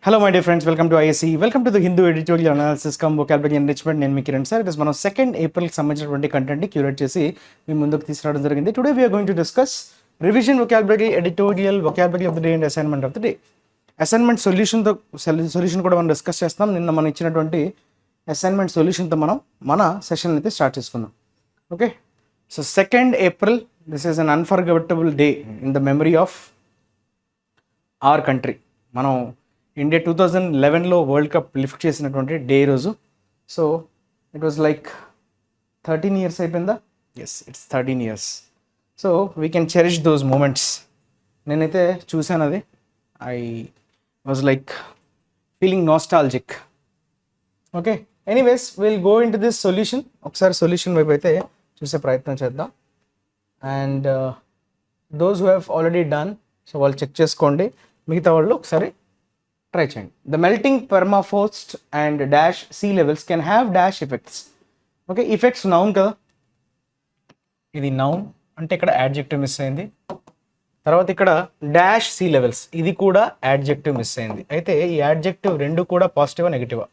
Hello my dear friends, welcome to ISE. Welcome to the Hindu Editorial Analysis cum Vocabulary Enrichment. నేను మీ Kiran sir. It is మనం 2nd ఏప్రిల్కి సంబంధించినటువంటి కంటెంట్ని curate చేసి మీ ముందుకు తీసుకురావడం జరిగింది. Today we are going to discuss revision vocabulary, editorial, vocabulary of the day and assignment of the day. Assignment solution కూడా మనం డిస్కస్ చేస్తాం. నిన్న మనం ఇచ్చినటువంటి అసైన్మెంట్ సొల్యూషన్తో మనం మన సెషన్ అయితే స్టార్ట్ చేసుకుందాం. Okay, so 2nd April, this is an unforgettable day in the memory of our country. మనం ఇండియా 2011లో వరల్డ్ కప్ లిఫ్ట్ చేసినటువంటి డే రోజు. So it was like 13 years అయిపోయిందా? Yes, it's 13 years. So we can cherish those moments. నేనైతే చూశాను అది. I was like feeling nostalgic. Okay, anyways will go in to this solution. ఒకసారి solution వైపు అయితే చూసే ప్రయత్నం చేద్దాం. And those who have already done, so వాళ్ళు చెక్ చేసుకోండి. మిగతా వాళ్ళు ఒకసారి ట్రై చేయండి. The melting permafrost and dash sea levels can have dash effects. Okay, effects noun కదా, ఇది నౌన్ అంటే ఇక్కడ యాడ్జెక్టివ్ మిస్ అయింది. తర్వాత ఇక్కడ డాష్ సీ లెవెల్స్, ఇది కూడా యాడ్జెక్టివ్ మిస్ అయింది. అయితే ఈ యాడ్జెక్టివ్ రెండు కూడా పాజిటివా నెగిటివా?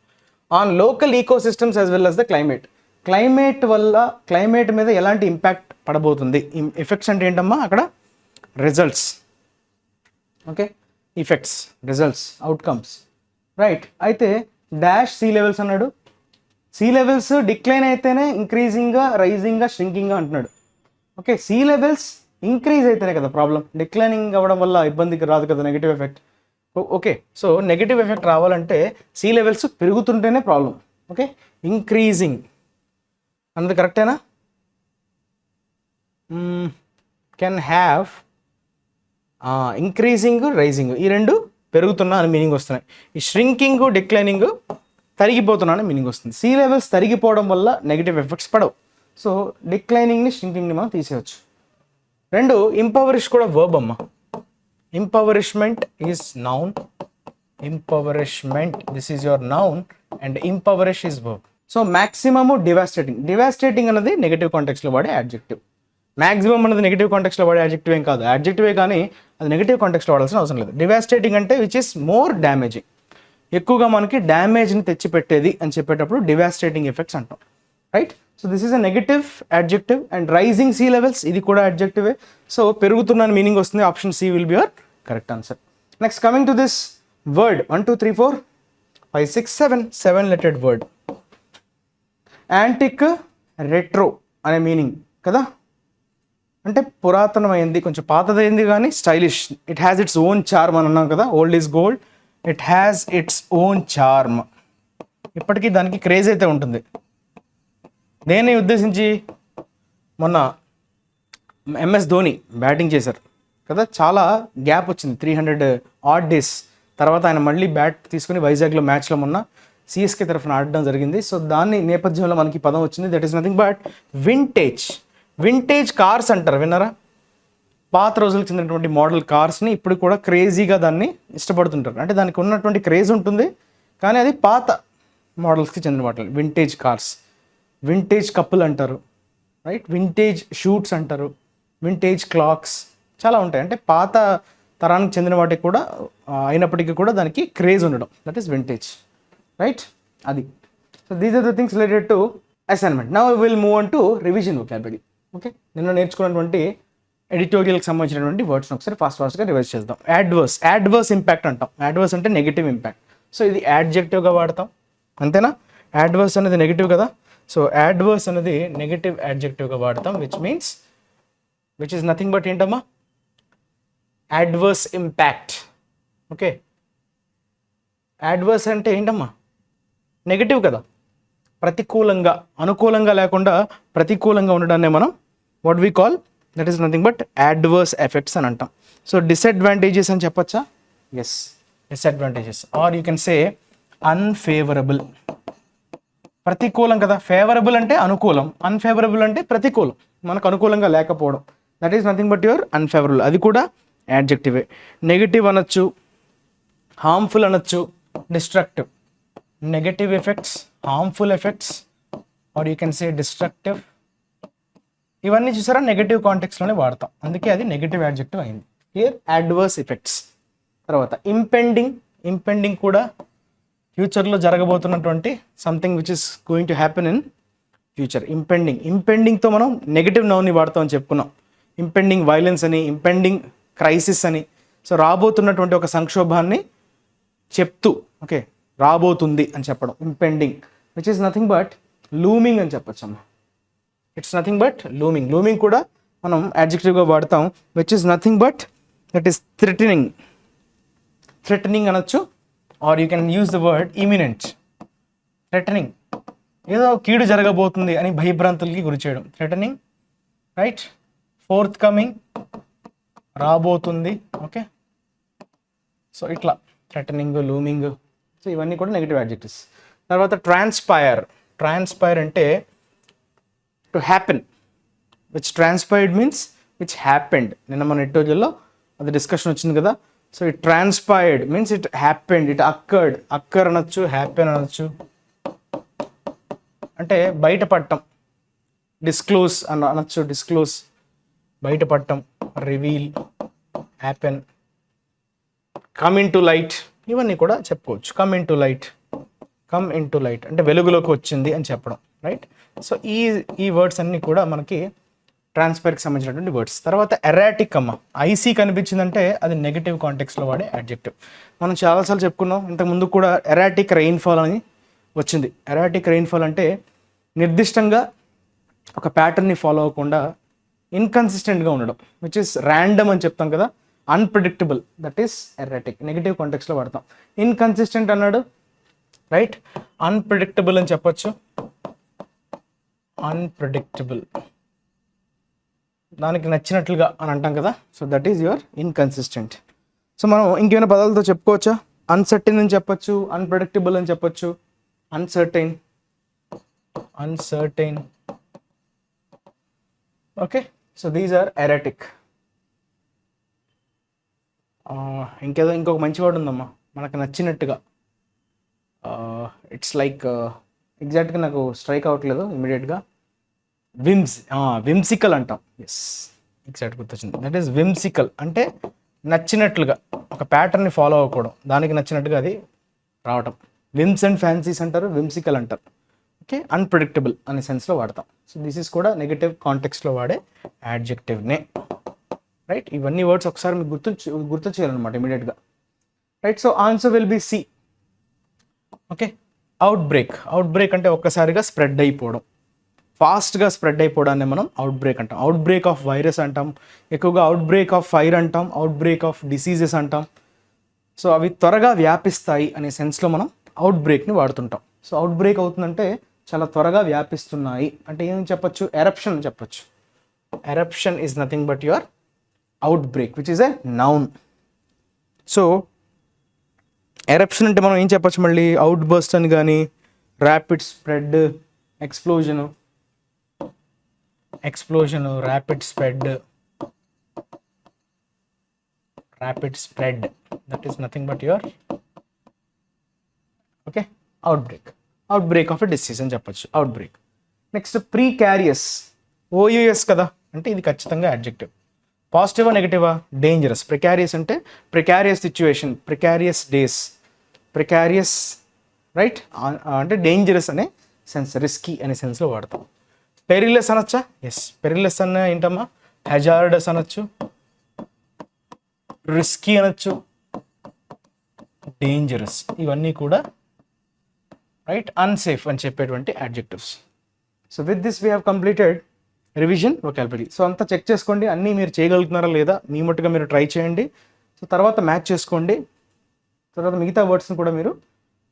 On local ecosystems as well as the climate. Climate వల్ల క్లైమేట్ మీద ఎలాంటి ఇంపాక్ట్ పడబోతుంది? ఎఫెక్ట్స్ అంటే ఏంటమ్మా? అక్కడ results. Okay, effects, results, outcomes, right. అయితే డాష్ సీ లెవెల్స్ అన్నాడు. సీ లెవెల్స్ డిక్లైన్ అయితేనే ఇంక్రీజింగ్గా, రైజింగ్గా, ష్రింకింగ్గా అంటున్నాడు. ఓకే, సీ లెవెల్స్ ఇంక్రీజ్ అయితేనే కదా ప్రాబ్లం. డిక్లైనింగ్ అవ్వడం వల్ల ఇబ్బందికి రాదు కదా negative effect. Okay, so negative effect రావాలంటే సీ లెవెల్స్ పెరుగుతుంటేనే ప్రాబ్లం. ఓకే, ఇంక్రీజింగ్ అన్నది కరెక్టేనా? కెన్ హ్యావ్ ఇంక్రీజింగ్, రైజింగ్, ఈ రెండు పెరుగుతున్నా అని మీనింగ్ వస్తున్నాయి. ఈ ష్రింకింగ్, డిక్లైనింగ్ తరిగిపోతున్నా అని మీనింగ్ వస్తుంది. సీ లెవెల్స్ తరిగిపోవడం వల్ల నెగిటివ్ ఎఫెక్ట్స్ పడవు. సో డిక్లైనింగ్ని, ష్రింకింగ్ని మనం తీసేయచ్చు. రెండు, ఇంపవరిష్ కూడా వర్బ్ అమ్మ. Impoverishment is noun. Impoverishment, this is your noun, and impoverish is verb. So maximum, devastating. Devastating అనేది నెగిటివ్ కాంటెక్స్లో వాడే యాడ్జెక్టివ్. మ్యాక్సిమం అనేది నెగిటివ్ కాంటెక్స్లో వాడే యాడ్జెక్టివ్ ఏం కాదు, యాడ్జెక్టివే, కానీ అది నెగిటివ్ కాంటెక్స్లో వాడాల్సిన అవసరం లేదు. డివాస్టేటింగ్ అంటే విచ్ ఇస్ మోర్ డ్యామేజింగ్, ఎక్కువగా మనకి డ్యామేజ్ని తెచ్చిపెట్టేది అని చెప్పేటప్పుడు డివాస్టేటింగ్ ఎఫెక్ట్స్ అంటాం, right. So this is a negative adjective. And rising sea levels, ఇది కూడా యాడ్జెక్టివే. సో పెరుగుతున్న మీనింగ్ వస్తుంది. Option C will be your correct answer. Next coming to this word, 1 2 3 4 5 6 7 7 lettered word. Antique, retro అనే meaning కదా, అంటే పురాతనమైంది, కొంచెం పాతదైంది, కానీ stylish. It has its own charm అని అన్నాం కదా. Old is gold, it has its own charm. ఇప్పటికీ దానికి క్రేజ్ అయితే ఉంటుంది. దేన్ని ఉద్దేశించి? మొన్న MS ధోని బ్యాటింగ్ చేశారు కదా, చాలా గ్యాప్ వచ్చింది, 300 odd days తర్వాత ఆయన మళ్ళీ బ్యాట్ తీసుకుని వైజాగ్లో మ్యాచ్లో మొన్న CSK తరఫున ఆడడం జరిగింది. సో దాని నేపథ్యంలో మనకి పదం వచ్చింది, that is nothing but vintage. Vintage cars అంటారు, విన్నారా? పాత రోజులకు చెందినటువంటి మోడల్ కార్స్ని ఇప్పుడు కూడా క్రేజీగా దాన్ని ఇష్టపడుతుంటారు. అంటే దానికి ఉన్నటువంటి క్రేజ్ ఉంటుంది, కానీ అది పాత మోడల్స్కి చెందిన వాటి. వింటేజ్ కార్స్, వింటేజ్ కప్పులు అంటారు, రైట్. వింటేజ్ షూట్స్ అంటారు, వింటేజ్ క్లాక్స్, చాలా ఉంటాయి. అంటే పాత తరానికి చెందిన వాటికి కూడా అయినప్పటికీ కూడా దానికి క్రేజ్ ఉండడం, దట్ ఈస్ వింటేజ్, రైట్. అది. So these are the things related to assignment. Now will move on to revision vocabulary. Okay, నిన్న నేర్చుకున్నటువంటి ఎడిటోరియల్కి సంబంధించినటువంటి వర్డ్స్ని ఒకసారి ఫాస్ట్గా రివైజ్ చేద్దాం. యాడ్వర్స్ ఇంపాక్ట్ అంటాం. యాడ్వర్స్ అంటే నెగిటివ్ ఇంపాక్ట్. సో ఇది యాడ్జెక్టివ్గా వాడతాం, అంతేనా? యాడ్వర్స్ అనేది నెగిటివ్ కదా. సో యాడ్వర్స్ అనేది నెగిటివ్ యాడ్జెక్టివ్గా వాడతాం, విచ్ ఈస్ నథింగ్ బట్ ఏంటమ్మా? Adverse impact. ఓకే, యాడ్వర్స్ అంటే ఏంటమ్మా? నెగిటివ్ కదా, ప్రతికూలంగా, అనుకూలంగా లేకుండా ప్రతికూలంగా ఉండడాన్ని మనం what we call, that is nothing but adverse effects అని అంటాం. సో డిసడ్వాంటేజెస్ అని చెప్పచ్చా? Yes, disadvantages, or you can say unfavourable. ప్రతికూలం కదా, ఫేవరబుల్ అంటే అనుకూలం, అన్ఫేవరబుల్ అంటే ప్రతికూలం, మనకు అనుకూలంగా లేకపోవడం, that is nothing but your unfavourable. అది కూడా యాడ్జెక్టివే. నెగిటివ్ అనొచ్చు, హార్మ్ఫుల్ అనొచ్చు, destructive. Negative effects, harmful effects, or you can say destructive. ఇవన్నీ చూసారా నెగటివ్ కాంటెక్స్లోనే వాడతాం, అందుకే అది నెగటివ్ యాడ్జెక్టివ్ అయింది. క్లియర్? Adverse effects. తర్వాత ఇంపెండింగ్, ఇంపెండింగ్ కూడా ఫ్యూచర్లో జరగబోతున్నటువంటి something which is going to happen in future. ఇంపెండింగ్తో మనం నెగిటివ్ నౌన్ని వాడతామని చెప్పుకున్నాం. ఇంపెండింగ్ వైలెన్స్ అని, ఇంపెండింగ్ క్రైసిస్ అని. సో రాబోతున్నటువంటి ఒక సంక్షోభాన్ని చెప్తూ ఓకే రాబోతుంది అని చెప్పడం impending, which is nothing but looming అని చెప్పచ్చు అమ్మ. ఇట్స్ నథింగ్ బట్ లూమింగ్ కూడా మనం యాడ్జెక్టివ్గా వాడతాం, which is nothing but that is threatening అనొచ్చు, or you can use the word imminent. Threatening ఏదో కీడు జరగబోతుంది అని భయభ్రాంతులకి గురి చేయడం, థ్రెటనింగ్ రైట్. ఫోర్త్ కమింగ్ రాబోతుంది ఓకే. సో ఇట్లా థ్రెటనింగ్, లూమింగ్, సో ఇవన్నీ కూడా నెగిటివ్ యాడ్జెక్టివ్స్. తర్వాత ట్రాన్స్పైర్ అంటే to happen, which transpired means which happened. నిన్న మన ఎట్టోజల్లో అది డిస్కషన్ వచ్చింది కదా. So it transpired means it happened, it occur అనొచ్చు, హ్యాపెన్ అనొచ్చు. అంటే బయటపడటం, డిస్క్లోజ్ అనొచ్చు, డిస్క్లోజ్ బయటపడటం, reveal, happen, come in to light, ఇవన్నీ కూడా చెప్పుకోవచ్చు. కమ్ ఇన్ టు లైట్ అంటే వెలుగులోకి వచ్చింది అని చెప్పడం రైట్. సో ఈ వర్డ్స్ అన్నీ కూడా మనకి ట్రాన్స్పైర్కి సంబంధించినటువంటి వర్డ్స్. తర్వాత ఎరాటిక్ అమ్మ, ఐసీ కనిపించిందంటే అది నెగిటివ్ కాంటెక్స్లో వాడే అడ్జెక్టివ్. మనం చాలాసార్లు చెప్పుకున్నాం, ఇంతకుముందు కూడా ఎరాటిక్ రెయిన్ఫాల్ అని వచ్చింది. ఎరాటిక్ రెయిన్ఫాల్ అంటే నిర్దిష్టంగా ఒక ప్యాటర్న్ని ఫాలో అవ్వకుండా ఇన్కన్సిస్టెంట్గా ఉండడం, విచ్ ఇస్ ర్యాండమ్ అని చెప్తాం కదా, unpredictable, that is erratic. Negative కాంటెక్స్లో వాడతాం. ఇన్కన్సిస్టెంట్ అన్నాడు రైట్, అన్ప్రెడిక్టబుల్ అని చెప్పొచ్చు. అన్ప్రెడిక్టబుల్ దానికి నచ్చినట్లుగా అని అంటాం కదా, so that is your inconsistent. So మనం ఇంకేమైనా పదాలతో చెప్పుకోవచ్చా? అన్సర్టైన్ అని చెప్పొచ్చు, అన్ప్రెడిక్టబుల్ అని చెప్పొచ్చు, uncertain okay. So these are erratic. ఇంకొక మంచి వర్డ్ ఉందమ్మా మనకు నచ్చినట్టుగా, ఇట్స్ లైక్ ఎగ్జాక్ట్గా నాకు స్ట్రైక్ అవ్వట్లేదు ఇమీడియట్గా. విమ్సికల్ అంటాం. ఎస్, ఎగ్జాక్ట్ గుర్తొచ్చింది. దట్ ఈస్ విమ్సికల్ అంటే నచ్చినట్లుగా ఒక ప్యాటర్న్ని ఫాలో అవ్వకూడదు, దానికి నచ్చినట్టుగా అది రావటం. విమ్స్ అండ్ ఫ్యాన్సీస్ అంటారు, విమ్సికల్ అంటారు ఓకే. అన్ప్రెడిక్టబుల్ అనే సెన్స్లో వాడతాం. సో దిస్ ఈస్ కూడా నెగిటివ్ కాంటెక్స్లో వాడే యాడ్జెక్టివ్నే రైట్. ఇవన్నీ వర్డ్స్ ఒకసారి మీకు గుర్తు చేయాలన్నమాట ఇమీడియట్గా right. So answer will be C okay. Outbreak అంటే ఒక్కసారిగా స్ప్రెడ్ అయిపోవడం, ఫాస్ట్గా స్ప్రెడ్ అయిపోవడాన్ని మనం అవుట్ బ్రేక్ అంటాం. అవుట్ బ్రేక్ ఆఫ్ వైరస్ అంటాం, ఎక్కువగా అవుట్ బ్రేక్ ఆఫ్ ఫైర్ అంటాం, అవుట్ బ్రేక్ ఆఫ్ డిసీజెస్ అంటాం. సో అవి త్వరగా వ్యాపిస్తాయి అనే సెన్స్లో మనం అవుట్ బ్రేక్ని వాడుతుంటాం. సో అవుట్ బ్రేక్ అవుతుందంటే చాలా త్వరగా వ్యాపిస్తున్నాయి అంటే ఏం చెప్పొచ్చు? ఎరప్షన్ అని చెప్పొచ్చు. Eruption is nothing but your outbreak, which is a noun. So eruption అంటే మనం ఏం చెప్పొచ్చు మళ్ళీ? అవుట్ బర్స్ట్ అని కానీ, rapid spread, explosion, rapid spread, that is nothing but your okay outbreak of a disease అని చెప్పొచ్చు, outbreak. Next precarious, O U S కదా, అంటే ఇది ఖచ్చితంగా అడ్జెక్టివ్. పాజిటివా నెగిటివా? డేంజరస్. ప్రికారియస్ అంటే ప్రికారియస్ సిచ్యువేషన్, ప్రికారియస్ డేస్, ప్రికారియస్ రైట్ అంటే డేంజరస్ అనే సెన్స్, రిస్కీ అనే సెన్స్లో వాడతాం. పెరిలస్ అనొచ్చా? ఎస్, పెరిలస్ అన్న ఏంటమ్మా? హెజార్డస్ అనొచ్చు, రిస్కీ అనొచ్చు, డేంజరస్, ఇవన్నీ కూడా రైట్ అన్సేఫ్ అని చెప్పేటువంటి adjectives. So with this we have completed revision vocabulary. So అంతా చెక్ చేసుకోండి, అన్నీ మీరు చేయగలుగుతున్నారా లేదా, మీ మట్టుగా మీరు ట్రై చేయండి. సో తర్వాత మ్యాచ్ చేసుకోండి, తర్వాత మిగతా వర్డ్స్ని కూడా మీరు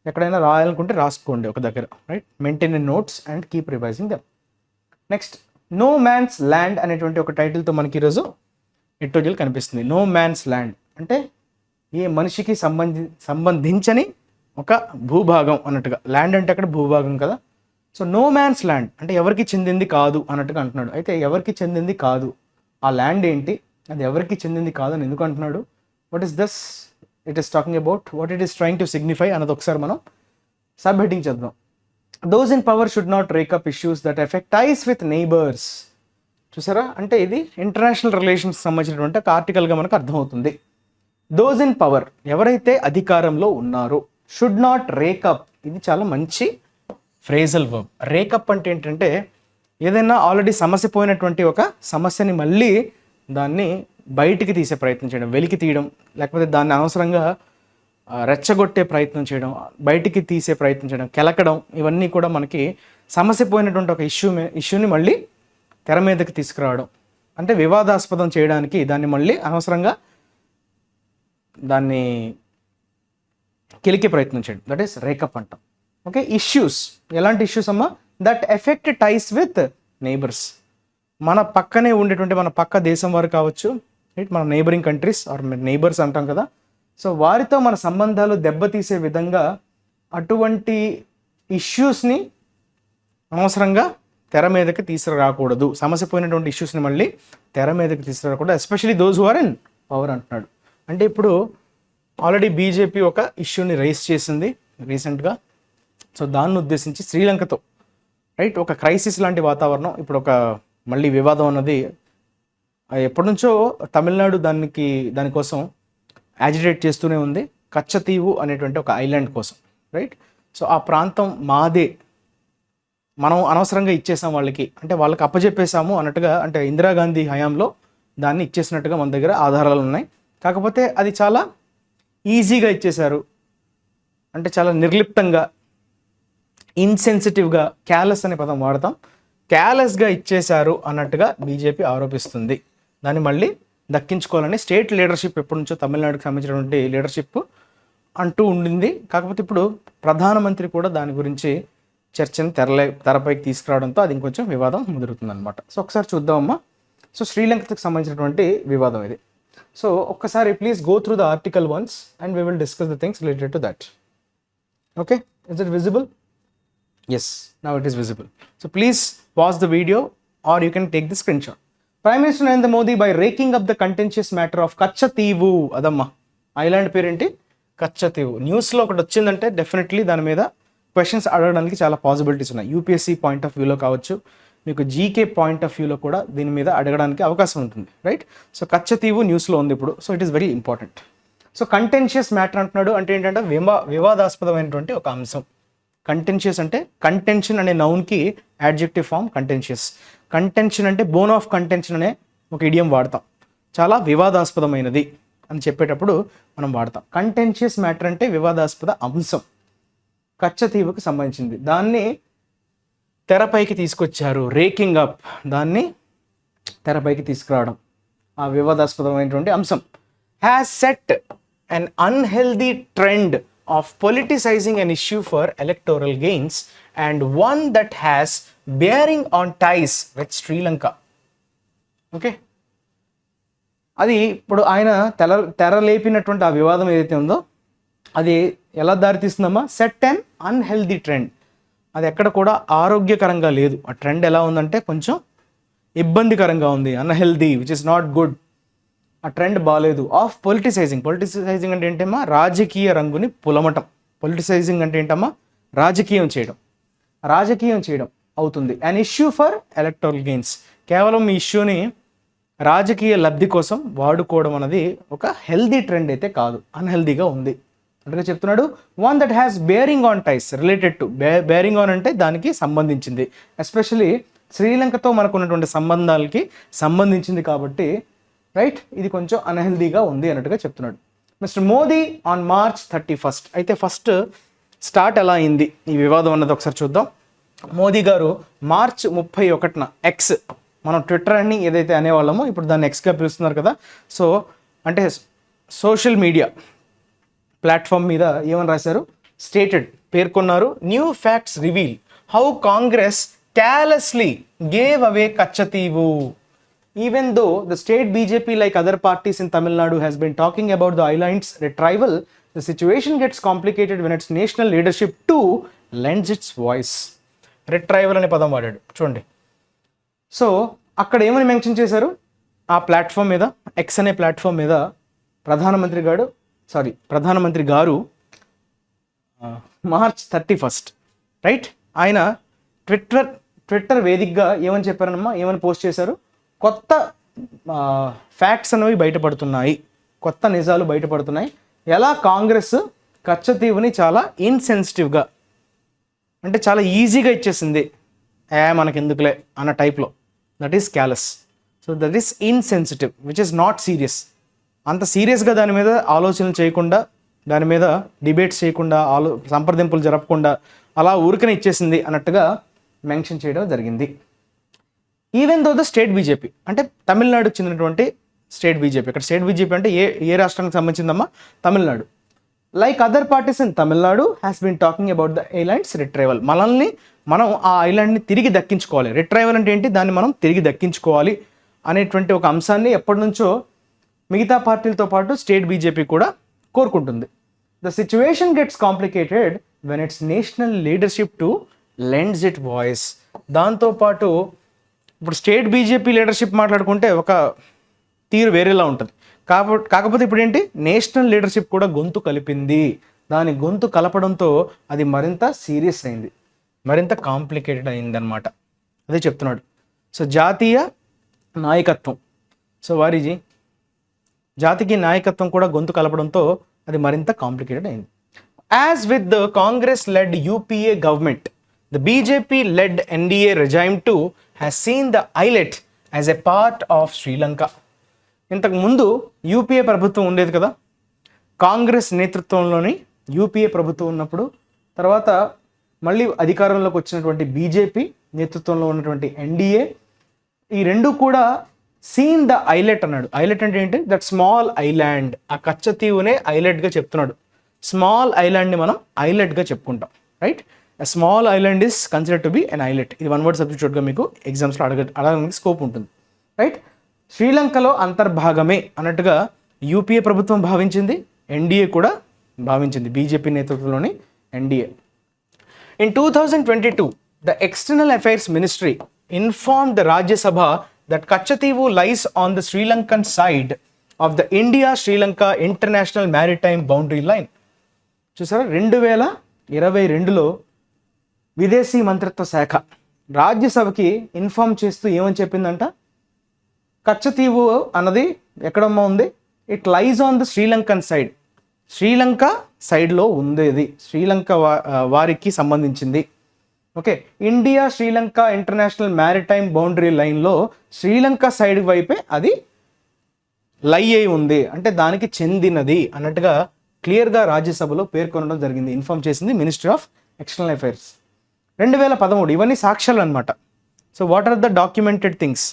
ఎక్కడైనా రాయాలనుకుంటే రాసుకోండి ఒక దగ్గర right. Maintain notes and keep revising them. Next no man's land అనేటువంటి ఒక టైటిల్తో మనకి ఈరోజు ఎట్టోజల్ కనిపిస్తుంది. నో మ్యాన్స్ ల్యాండ్ అంటే ఏ మనిషికి సంబంధించని ఒక భూభాగం అన్నట్టుగా. ల్యాండ్ అంటే అక్కడ భూభాగం కదా. సో నో మ్యాన్స్ ల్యాండ్ అంటే ఎవరికి చెందింది కాదు అన్నట్టుగా అంటున్నాడు. అయితే ఎవరికి చెందింది కాదు, ఆ ల్యాండ్ ఏంటి, అది ఎవరికి చెందింది కాదు అని ఎందుకు అంటున్నాడు? What is this it is talking about, what it is trying to signify అన్నది ఒకసారి మనం సబ్ హెడ్డింగ్ చదువుదాం. Those in power should not rake up issues that affect ties with neighbours. చూసారా, అంటే ఇది ఇంటర్నేషనల్ రిలేషన్స్ సంబంధించినటువంటి ఒక ఆర్టికల్గా మనకు అర్థమవుతుంది. దోస్ ఇన్ పవర్, ఎవరైతే అధికారంలో ఉన్నారో, షుడ్ నాట్ రేకప్. ఇది చాలా మంచి ఫ్రేజల్ వర్బ్. రేకప్ అంటే ఏంటంటే ఏదైనా ఆల్రెడీ సమస్య పోయినటువంటి ఒక సమస్యని మళ్ళీ దాన్ని బయటికి తీసే ప్రయత్నం చేయడం, వెలికి తీయడం, లేకపోతే దాన్ని అనవసరంగా రెచ్చగొట్టే ప్రయత్నం చేయడం, బయటికి తీసే ప్రయత్నం చేయడం, కెలకడం, ఇవన్నీ కూడా మనకి సమస్య పోయినటువంటి ఒక ఇష్యూని మళ్ళీ తెర మీదకి తీసుకురావడం, అంటే వివాదాస్పదం చేయడానికి దాన్ని మళ్ళీ అనవసరంగా దాన్ని కెలికే ప్రయత్నం చేయడం, దట్ ఈస్ రేకప్ అంటాం. ఓకే, ఇష్యూస్, ఎలాంటి ఇష్యూస్ అమ్మా? That affect ties with neighbours, మన పక్కనే ఉండేటువంటి మన పక్క దేశం వారు కావచ్చు, రైట్, మన నైబరింగ్ కంట్రీస్ ఆర్ నైబర్స్ అంటాం కదా, సో వారితో మన సంబంధాలు దెబ్బతీసే విధంగా అటువంటి ఇష్యూస్ని అనవసరంగా తెర మీదకి తీసుకురాకూడదు. సమస్య పోయినటువంటి ఇష్యూస్ని మళ్ళీ తెర మీదకి తీసుకురాకూడదు, especially those who are in power అంటున్నాడు. అంటే ఇప్పుడు ఆల్రెడీ బీజేపీ ఒక ఇష్యూని రైజ్ చేసింది రీసెంట్గా. సో దాన్ని ఉద్దేశించి శ్రీలంకతో, రైట్, ఒక క్రైసిస్ లాంటి వాతావరణం, ఇప్పుడు ఒక మళ్ళీ వివాదం అన్నది ఎప్పటి నుంచో తమిళనాడు దానికోసం యాజిటేట్ చేస్తూనే ఉంది, కచ్చతీవు అనేటువంటి ఒక ఐలాండ్ కోసం, రైట్. సో ఆ ప్రాంతం మాదే, మనం అనవసరంగా ఇచ్చేసాం వాళ్ళకి, అంటే వాళ్ళకి అప్పచెప్పేసాము అన్నట్టుగా, అంటే ఇందిరాగాంధీ హయాంలో దాన్ని ఇచ్చేసినట్టుగా మన దగ్గర ఆధారాలు ఉన్నాయి. కాకపోతే అది చాలా ఈజీగా ఇచ్చేశారు, అంటే చాలా నిర్లిప్తంగా, ఇన్సెన్సిటివ్గా, క్యాలెస్ అనే పదం వాడతాం, క్యాలెస్గా ఇచ్చేశారు అన్నట్టుగా బీజేపీ ఆరోపిస్తుంది. దాన్ని మళ్ళీ దక్కించుకోవాలని స్టేట్ లీడర్షిప్ ఎప్పటి నుంచో తమిళనాడుకి సంబంధించినటువంటి లీడర్షిప్ అంటూ ఉండింది. కాకపోతే ఇప్పుడు ప్రధానమంత్రి కూడా దాని గురించి చర్చను తెరపైకి తీసుకురావడంతో అది ఇంకొంచెం వివాదం ముదురుతుందన్నమాట. సో ఒకసారి చూద్దామమ్మా. సో శ్రీలంకకు సంబంధించినటువంటి వివాదం ఇది. సో ఒక్కసారి please go through the article once and we will discuss the things related to that. Okay, is it visible? Yes, now it is visible. So please pause the video or you can take the screenshot. Prime Minister Narendra Modi by raking up the contentious matter of Kachativu, adamma island పేరేంటి? కచ్చతీవు. న్యూస్లో ఒకటి వచ్చిందంటే definitely దాని మీద questions అడగడానికి చాలా possibilities ఉన్నాయి. UPSC point of వ్యూలో కావచ్చు, మీకు జీకే పాయింట్ ఆఫ్ వ్యూలో కూడా దీని మీద అడగడానికి అవకాశం ఉంటుంది, రైట్. సో కచ్చతీవు న్యూస్లో ఉంది ఇప్పుడు, so it is very important. So contentious matter అంటున్నాడు, అంటే ఏంటంటే వివాదాస్పదమైనటువంటి ఒక అంశం. కంటెన్షియస్ అంటే కంటెన్షన్ అనే నౌన్కి యాడ్జెక్టివ్ ఫామ్ కంటెన్షియస్. కంటెన్షన్ అంటే బోన్ ఆఫ్ కంటెన్షన్ అనే ఒక ఇడియం వాడతాం, చాలా వివాదాస్పదమైనది అని చెప్పేటప్పుడు మనం వాడతాం. కంటెన్షియస్ మ్యాటర్ అంటే వివాదాస్పద అంశం, కచ్చతీవుకు సంబంధించింది. దాన్ని తెరపైకి తీసుకొచ్చారు, రేకింగ్ అప్, దాన్ని తెరపైకి తీసుకురావడం, ఆ వివాదాస్పదమైనటువంటి అంశం. Has set an unhealthy trend of politicizing an issue for electoral gains and one that has bearing on ties with Sri Lanka. Okay, అది ఇప్పుడు ఆయన తెరలేపినటువంటి ఆ వివాదం ఏదైతే ఉందో అది ఎలా దారితీస్తుందమ్మా? సెట్ అండ్ అన్హెల్దీ ట్రెండ్, అది ఎక్కడ కూడా ఆరోగ్యకరంగా లేదు. ఆ ట్రెండ్ ఎలా ఉందంటే కొంచెం ఇబ్బందికరంగా ఉంది, unhealthy, which is not good. ఆ ట్రెండ్ బాగాలేదు. ఆఫ్ పొలిటిసైజింగ్ అంటే ఏంటమ్మా? రాజకీయ రంగుని పులమటం. పొలిటిసైజింగ్ అంటే ఏంటమ్మా? రాజకీయం చేయడం అవుతుంది. And issue for electoral gains, కేవలం ఈ ఇష్యూని రాజకీయ లబ్ధి కోసం వాడుకోవడం అనేది ఒక హెల్దీ ట్రెండ్ అయితే కాదు, అన్హెల్దీగా ఉంది అంటే చెప్తున్నాడు. One that has bearing on ties related to, bearing on అంటే దానికి సంబంధించింది, ఎస్పెషలీ శ్రీలంకతో మనకు ఉన్నటువంటి సంబంధాలకి సంబంధించింది కాబట్టి, రైట్, ఇది కొంచెం అన్హెల్దీగా ఉంది అన్నట్టుగా చెప్తున్నాడు. Mister Modi on March 31. అయితే ఫస్ట్ స్టార్ట్ ఎలా అయింది ఈ వివాదం అన్నది ఒకసారి చూద్దాం. మోదీ గారు March 31 ఎక్స్, మనం ట్విట్టర్ అని ఏదైతే అనేవాళ్ళమో ఇప్పుడు దాన్ని ఎక్స్గా పిలుస్తున్నారు కదా. సో అంటే సోషల్ మీడియా ప్లాట్ఫామ్ మీద ఏమని రాశారు? స్టేటెడ్, పేర్కొన్నారు. New facts reveal how Congress carelessly gave away Kachativu. Even though the state BJP, like other parties in Tamil Nadu, has been talking about the island's retrieval, the situation gets complicated when its national leadership too lends its voice. Retrieval అనే పదం వాడాడు చూడండి. So అక్కడ ఏమని mention చేశారు? ఆ platform మీద, X అనే ప్లాట్ఫామ్ మీద ప్రధానమంత్రి గారు March 31, రైట్, ఆయన ట్విట్టర్ వేదికగా ఏమని చెప్పారనమ్మా? ఏమని పోస్ట్ చేశారు? కొత్త ఫ్యాక్ట్స్ అనేవి బయటపడుతున్నాయి, కొత్త నిజాలు బయటపడుతున్నాయి. ఎలా కాంగ్రెస్ కచ్చతీవుని చాలా ఇన్సెన్సిటివ్గా, అంటే చాలా ఈజీగా ఇచ్చేసింది, మనకెందుకులే అన్న టైప్లో. That is callus. So that is insensitive, which is not serious. అంత సీరియస్గా దాని మీద ఆలోచనలు చేయకుండా, దాని మీద డిబేట్స్ చేయకుండా, సంప్రదింపులు జరపకుండా అలా ఊరికనే ఇచ్చేసింది అన్నట్టుగా మెన్షన్ చేయడం జరిగింది. Even though the state BJP, అంటే తమిళనాడుకు చెందినటువంటి స్టేట్ బీజేపీ. ఇక్కడ స్టేట్ బీజేపీ అంటే ఏ రాష్ట్రానికి సంబంధించిందమ్మా? Tamil Nadu. Like other parties in Tamil Nadu has been talking about the islands retrieval. మనం ఆ ఐలాండ్ని తిరిగి దక్కించుకోవాలి. రిట్రైవల్ అంటే ఏంటి? దాన్ని మనం తిరిగి దక్కించుకోవాలి అనేటువంటి ఒక అంశాన్ని ఎప్పటి నుంచో మిగతా పార్టీలతో పాటు స్టేట్ బీజేపీ కూడా కోరుకుంటుంది. The situation gets complicated when it's national leadership to lends it voice. దాంతోపాటు ఇప్పుడు స్టేట్ బీజేపీ లీడర్షిప్ మాట్లాడుకుంటే ఒక తీరు వేరేలా ఉంటుంది. కాకపోతే ఇప్పుడు ఏంటి, నేషనల్ లీడర్షిప్ కూడా గొంతు కలిపింది. దాని గొంతు కలపడంతో అది మరింత సీరియస్ అయింది, మరింత కాంప్లికేటెడ్ అయిందనమాట. అదే చెప్తున్నాడు. సో జాతీయ నాయకత్వం, సో వారి జాతికి నాయకత్వం కూడా గొంతు కలపడంతో అది మరింత కాంప్లికేటెడ్ అయింది. As with the Congress led UPA government, the BJP led NDA regime too has seen the islet as a part of Sri Lanka. ఇంతకు ముందు యూపీఏ ప్రభుత్వం ఉండేది కదా, కాంగ్రెస్ నేతృత్వంలోని యూపీఏ ప్రభుత్వం ఉన్నప్పుడు, తర్వాత మళ్ళీ అధికారంలోకి వచ్చినటువంటి బీజేపీ నేతృత్వంలో ఉన్నటువంటి ఎన్డీఏ, ఈ రెండు కూడా సీన్ ద ఐలెట్ అన్నాడు. ఐలెట్ అంటే ఏంటి? That small island. ఆ కచ్చతీవునే ఐలెట్గా చెప్తున్నాడు. స్మాల్ ఐలాండ్ని మనం ఐలెట్గా చెప్పుకుంటాం, right? A small island is considered to be an islet. ఇది వన్ వర్డ్ సబ్స్టిట్యూట్గా మీకు ఎగ్జామ్స్లో అడగడానికి స్కోప్ ఉంటుంది, రైట్? శ్రీలంకలో అంతర్భాగమే అన్నట్టుగా యూపీఏ ప్రభుత్వం భావించింది, ఎన్డీఏ కూడా భావించింది, బీజేపీ నేతృత్వంలోని NDA. In 2022, the External Affairs Ministry informed the Rajya Sabha that Kachativu lies on the Sri Lankan side of the India-Sri Lanka International Maritime Boundary Line. చూసారా, 2022లో విదేశీ మంత్రిత్వ శాఖ రాజ్యసభకి ఇన్ఫార్మ్ చేస్తూ ఏమని చెప్పిందంట? కచ్చతీవు అన్నది ఎక్కడమ్మా ఉంది? It లైజ్ on the Sri Lankan side. Sri Lanka సైడ్లో ఉంది, ఇది శ్రీలంక వారికి సంబంధించింది. Okay, India Sri Lanka international maritime boundary లైన్లో శ్రీలంక సైడ్ వైపే అది లై అయి ఉంది, అంటే దానికి చెందినది అన్నట్టుగా క్లియర్గా రాజ్యసభలో పేర్కొనడం జరిగింది. ఇన్ఫార్మ్ చేసింది మినిస్ట్రీ ఆఫ్ ఎక్స్టర్నల్ అఫైర్స్. 2013. ఇవన్నీ సాక్ష్యాలు అనమాట. So what are the documented things?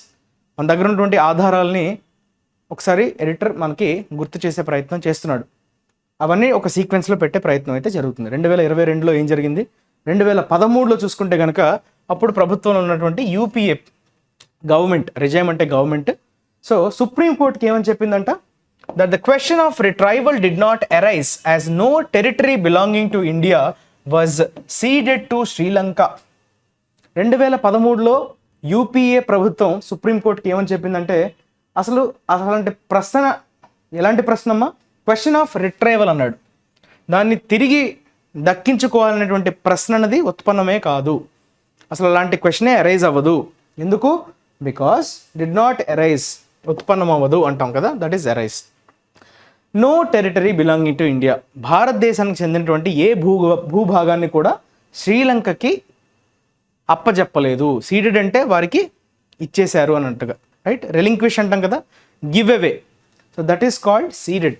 మన దగ్గర ఉన్నటువంటి ఆధారాలని ఒకసారి ఎడిటర్ మనకి గుర్తు చేసే ప్రయత్నం చేస్తున్నాడు. అవన్నీ ఒక సీక్వెన్స్లో పెట్టే ప్రయత్నం అయితే జరుగుతుంది. 2022లో ఏం జరిగింది? 2013లో చూసుకుంటే కనుక అప్పుడు ప్రభుత్వంలో ఉన్నటువంటి యూపీఏ గవర్నమెంట్, రిజైమ్ అంటే గవర్నమెంట్, సో సుప్రీంకోర్టుకి ఏమని చెప్పిందంట? That the question of retrieval did not arise as no territory belonging to India was ceded to Sri Lanka. 2013లో యూపీఏ ప్రభుత్వం సుప్రీంకోర్టుకి ఏమని చెప్పిందంటే, అసలు అలాంటి ప్రశ్న, ఎలాంటి ప్రశ్న అమ్మా? క్వశ్చన్ ఆఫ్ రిట్రైవల్ అన్నాడు. దాన్ని తిరిగి దక్కించుకోవాలనేటువంటి ప్రశ్న అన్నది ఉత్పన్నమే కాదు, అసలు అలాంటి క్వశ్చనే అరైజ్ అవ్వదు. ఎందుకు? బికాస్ డిడ్ నాట్ అరైజ్, ఉత్పన్నం అవ్వదు అంటాం కదా, that is arise. No territory belonging to India, భారతదేశానికి చెందినటువంటి ఏ భూభాగాన్ని కూడా శ్రీలంకకి అప్పజెప్పలేదు. సీడెడ్ అంటే వారికి ఇచ్చేశారు అన్నట్టుగా, రైట్? రెలింక్విష్ అంటాం కదా, give away. So that is called ceded.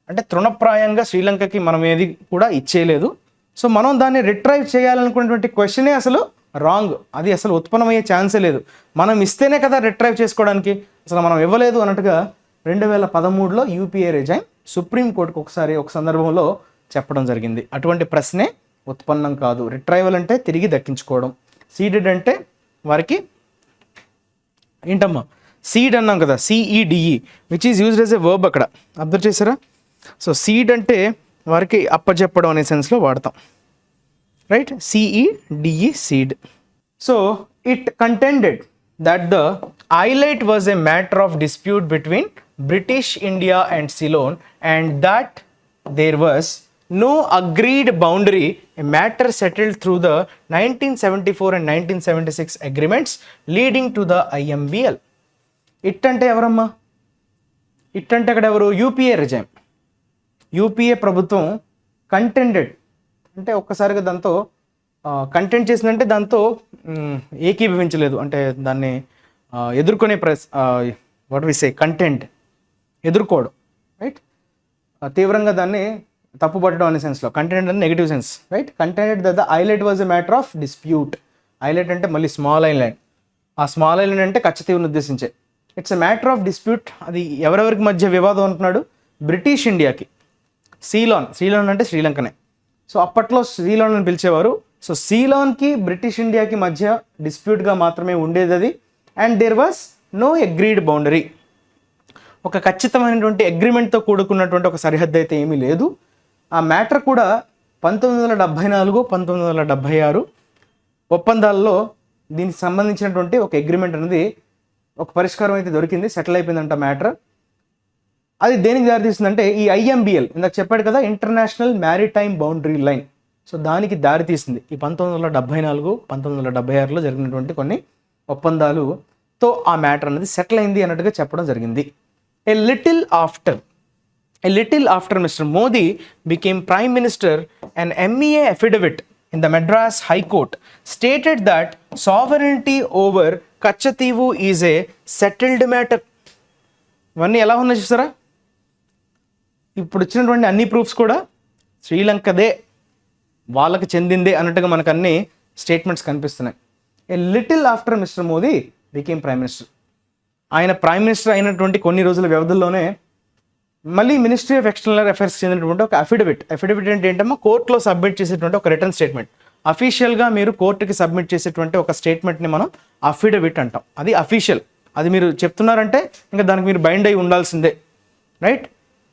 అంటే తృణప్రాయంగా శ్రీలంకకి మనం ఏది కూడా ఇచ్చేయలేదు. సో మనం దాన్ని రిట్రైవ్ చేయాలనుకున్నటువంటి క్వశ్చనే అసలు రాంగ్, అది అసలు ఉత్పన్నమయ్యే ఛాన్సే లేదు. మనం ఇస్తేనే కదా రిట్రైవ్ చేసుకోవడానికి, అసలు మనం ఇవ్వలేదు అన్నట్టుగా 2013లో యూపీఏ రిజైమ్ సుప్రీంకోర్టుకు ఒక సందర్భంలో చెప్పడం జరిగింది. అటువంటి ప్రశ్నే ఉత్పన్నం కాదు. రిట్రైవల్ అంటే తిరిగి దక్కించుకోవడం, సీడెడ్ అంటే వారికి ఏంటమ్మా? సీడ్ అన్నాం కదా, C E D E, which is used as a verb. అక్కడ అబ్జర్వ్ చేశారా? సో సీడ్ అంటే వారికి అప్పచెప్పడం అనే సెన్స్లో వాడతాం, right? C E D E, cede. So it contended that the islet was a matter of dispute between British India and Ceylon, and that there was no agreed boundary, a matter settled through the 1974 and 1976 agreements leading to the IMBL. It ante evaramma? It అంటే అక్కడ ఎవరు? UPA regime. UPA ప్రభుత్వం contended అంటే ఒక్కసారిగా దాంతో content చేసిందంటే దాంతో ఏకీభవించలేదు, అంటే దాన్ని ఎదుర్కొనే వాట్ వి సే కంటెంట్ ఎదుర్కోవడం, రైట్? తీవ్రంగా దాన్ని తప్పుపట్టడం అనే సెన్స్లో. కంటెంట్ అంటే negative sense, right? Contend the islet was a matter of dispute. Islet అంటే మళ్ళీ స్మాల్ ఐలాండ్. ఆ స్మాల్ ఐలాండ్ అంటే కచ్చతీవుని ఉద్దేశించే. It's a matter of dispute. అది ఎవరెవరికి మధ్య వివాదం అంటున్నాడు? బ్రిటిష్ ఇండియాకి. సీలాన్ అంటే శ్రీలంకనే. సో అప్పట్లో సీలాన్ అని పిలిచేవారు. సో సీలాన్కి బ్రిటిష్ ఇండియాకి మధ్య డిస్ప్యూట్గా మాత్రమే ఉండేది అది. And there was no agreed boundary. ఒక ఖచ్చితమైనటువంటి అగ్రిమెంట్తో కూడుకున్నటువంటి ఒక సరిహద్దు అయితే ఏమీ లేదు. ఆ మ్యాటర్ కూడా 1974, 1976 ఒప్పందాల్లో దీనికి సంబంధించినటువంటి ఒక అగ్రిమెంట్ అనేది, ఒక పరిష్కారం అయితే దొరికింది, సెటిల్ అయిపోయిందంట మ్యాటర్. అది దేనికి దారితీస్తుందంటే ఈ IMBL ఇందాక చెప్పాడు కదా, international maritime boundary line. So దానికి దారితీసింది ఈ 1974, 1976లో జరిగినటువంటి కొన్ని ఒప్పందాలుతో ఆ మ్యాటర్ అనేది సెటిల్ అయింది అన్నట్టుగా చెప్పడం జరిగింది. A little after Mr. Modi became Prime Minister, an MEA affidavit in the Madras High Court stated that sovereignty over Kachativu is a settled matter. ఇవన్నీ ఎలా ఉన్నాయి చూసారా? ఇప్పుడు వచ్చినటువంటి అన్ని ప్రూఫ్స్ కూడా శ్రీలంకదే, వాళ్ళకి చెందిందే అన్నట్టుగా మనకు అన్ని స్టేట్మెంట్స్ కనిపిస్తున్నాయి. A little after mister Modi became prime minister. ఆయన ప్రైమ్ మినిస్టర్ అయినటువంటి కొన్ని రోజుల వ్యవధిలోనే మళ్ళీ మినిస్ట్రీ ఆఫ్ ఎక్స్టర్నల్ అఫైర్స్ చెందినటువంటి ఒక అఫిడవిట్ అంటే ఏంటమ్మా? కోర్టులో సబ్మిట్ చేసేటువంటి ఒక రిటర్న్ స్టేట్మెంట్. అఫీషియల్గా మీరు కోర్టుకి సబ్మిట్ చేసేటువంటి ఒక స్టేట్మెంట్ని మనం అఫిడవిట్ అంటాం. అది అఫీషియల్. అది మీరు చెప్తున్నారంటే ఇంకా దానికి మీరు బైండ్ అయి ఉండాల్సిందే, right?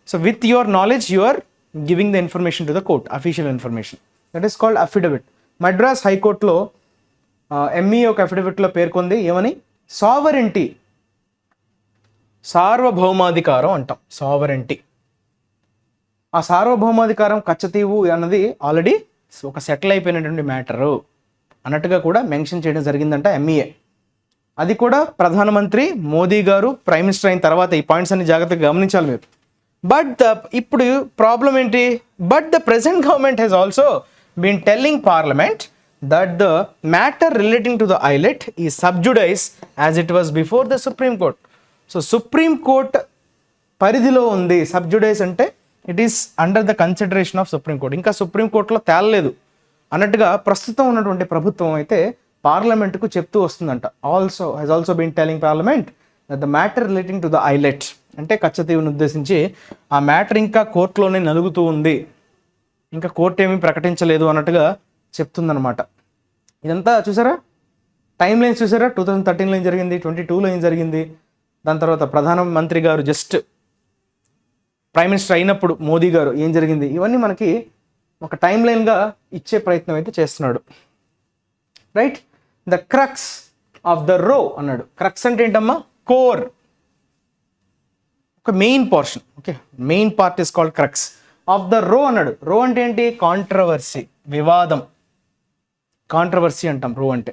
So with your knowledge you are giving the information to the court, official information. That is called affidavit. Madras హైకోర్టులో ME ఒక అఫిడవిట్లో పేర్కొంది ఏమని? సావరెంటీ, సార్వభౌమాధికారం అంటాం, సావరెంటీ. ఆ సార్వభౌమాధికారం కచ్చతీవు అన్నది ఆల్రెడీ ఒక సెటిల్ అయిపోయినటువంటి మ్యాటరు అన్నట్టుగా కూడా మెన్షన్ చేయడం జరిగిందంట MEA. అది కూడా ప్రధానమంత్రి మోదీ గారు ప్రైమ్ మినిస్టర్ అయిన తర్వాత ఈ పాయింట్స్ అన్ని జాగ్రత్తగా గమనించాలి మీరు. బట్ ఇప్పుడు ప్రాబ్లం ఏంటి? But the present government has also been telling parliament that the matter relating to the islet is sub judice as it was before the Supreme Court. So Supreme Court పరిధిలో ఉంది. Sub జుడైస్ అంటే it is under the consideration of supreme court. ఇంకా supreme కోర్టులో తేలలేదు అన్నట్టుగా ప్రస్తుతం ఉన్నటువంటి ప్రభుత్వం అయితే పార్లమెంట్కు చెప్తూ వస్తుందంట. Has also been telling parliament that the matter relating to the islet అంటే కచ్చతీవుని ఉద్దేశించి ఆ మ్యాటర్ ఇంకా కోర్టులోనే నలుగుతూ ఉంది, ఇంకా కోర్టు ఏమీ ప్రకటించలేదు అన్నట్టుగా చెప్తుందనమాట. ఇదంతా చూసారా? టైం లైన్స్ చూసారా? 2013లో ఏం జరిగింది, 2022లో ఏం జరిగింది, దాని తర్వాత ప్రధానమంత్రి గారు జస్ట్ ప్రైమ్ మినిస్టర్ అయినప్పుడు మోదీ గారు ఏం జరిగింది, ఇవన్నీ మనకి ఒక టైం లైన్గా ఇచ్చే ప్రయత్నం అయితే చేస్తున్నాడు, right? The crux of the రో అన్నాడు. క్రక్స్ అంటే ఏంటమ్మా? కోర్, ఒక main portion. Okay, main part is called crux of the రో అన్నాడు. రో అంటే ఏంటి? కాంట్రవర్సీ, వివాదం. కాంట్రవర్సీ అంటాం రో అంటే.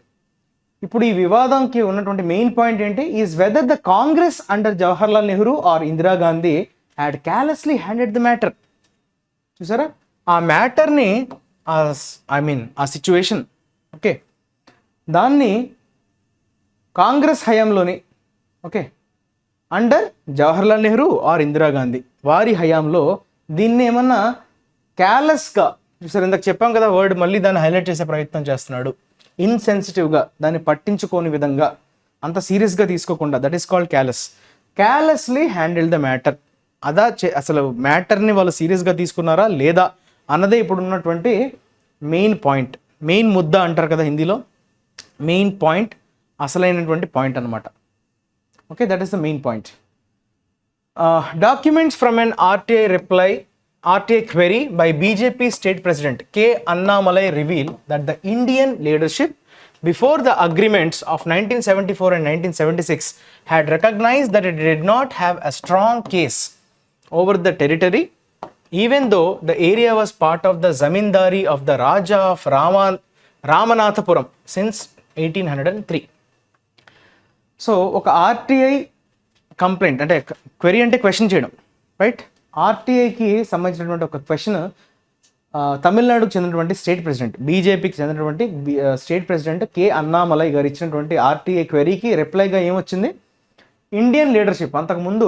ఇప్పుడు ఈ వివాదంకి ఉన్నటువంటి మెయిన్ పాయింట్ ఏంటి? Is whether the Congress under Jawaharlal Nehru or Indira Gandhi had callously handed the matter. చూసారా? ఆ మ్యాటర్ని ఆ సిచ్యువేషన్, ఓకే, దాన్ని కాంగ్రెస్ హయాంలోని, okay, under Jawaharlal Nehru or Indira Gandhi వారి హయాంలో దీన్ని ఏమన్నా క్యాలెస్గా, చూసారు ఇందాక చెప్పాం కదా వర్డ్, మళ్ళీ దాన్ని హైలైట్ చేసే ప్రయత్నం చేస్తున్నాడు. ఇన్సెన్సిటివ్గా, దాన్ని పట్టించుకోని విధంగా, అంత సీరియస్గా తీసుకోకుండా, that is called carelessly handle the matter. అసలు మ్యాటర్ని వాళ్ళు సీరియస్గా తీసుకున్నారా లేదా అన్నదే ఇప్పుడు ఉన్నటువంటి మెయిన్ పాయింట్. మెయిన్ ముద్ద అంటారు కదా హిందీలో, మెయిన్ పాయింట్, అసలైనటువంటి పాయింట్ అనమాట. Okay, that is the main point. Documents from an RTA query by BJP State President K. Annamalai reveal that the Indian leadership before the agreements of 1974 and 1976 had recognized that it did not have a strong case over the territory, even though the area was part of the zamindari of the Raja of Ramanathapuram since 1803. So, ఒక RTI complaint అంటే query అంటే question చేయడం, right? ఆర్టీఐకి సంబంధించినటువంటి ఒక question తమిళనాడుకు చెందినటువంటి state president, బీజేపీకి చెందినటువంటి స్టేట్ ప్రెసిడెంట్ కె అన్నామలై గారు ఇచ్చినటువంటి ఆర్టీఐ క్వెరీకి రిప్లైగా ఏమొచ్చింది? ఇండియన్ లీడర్షిప్ అంతకుముందు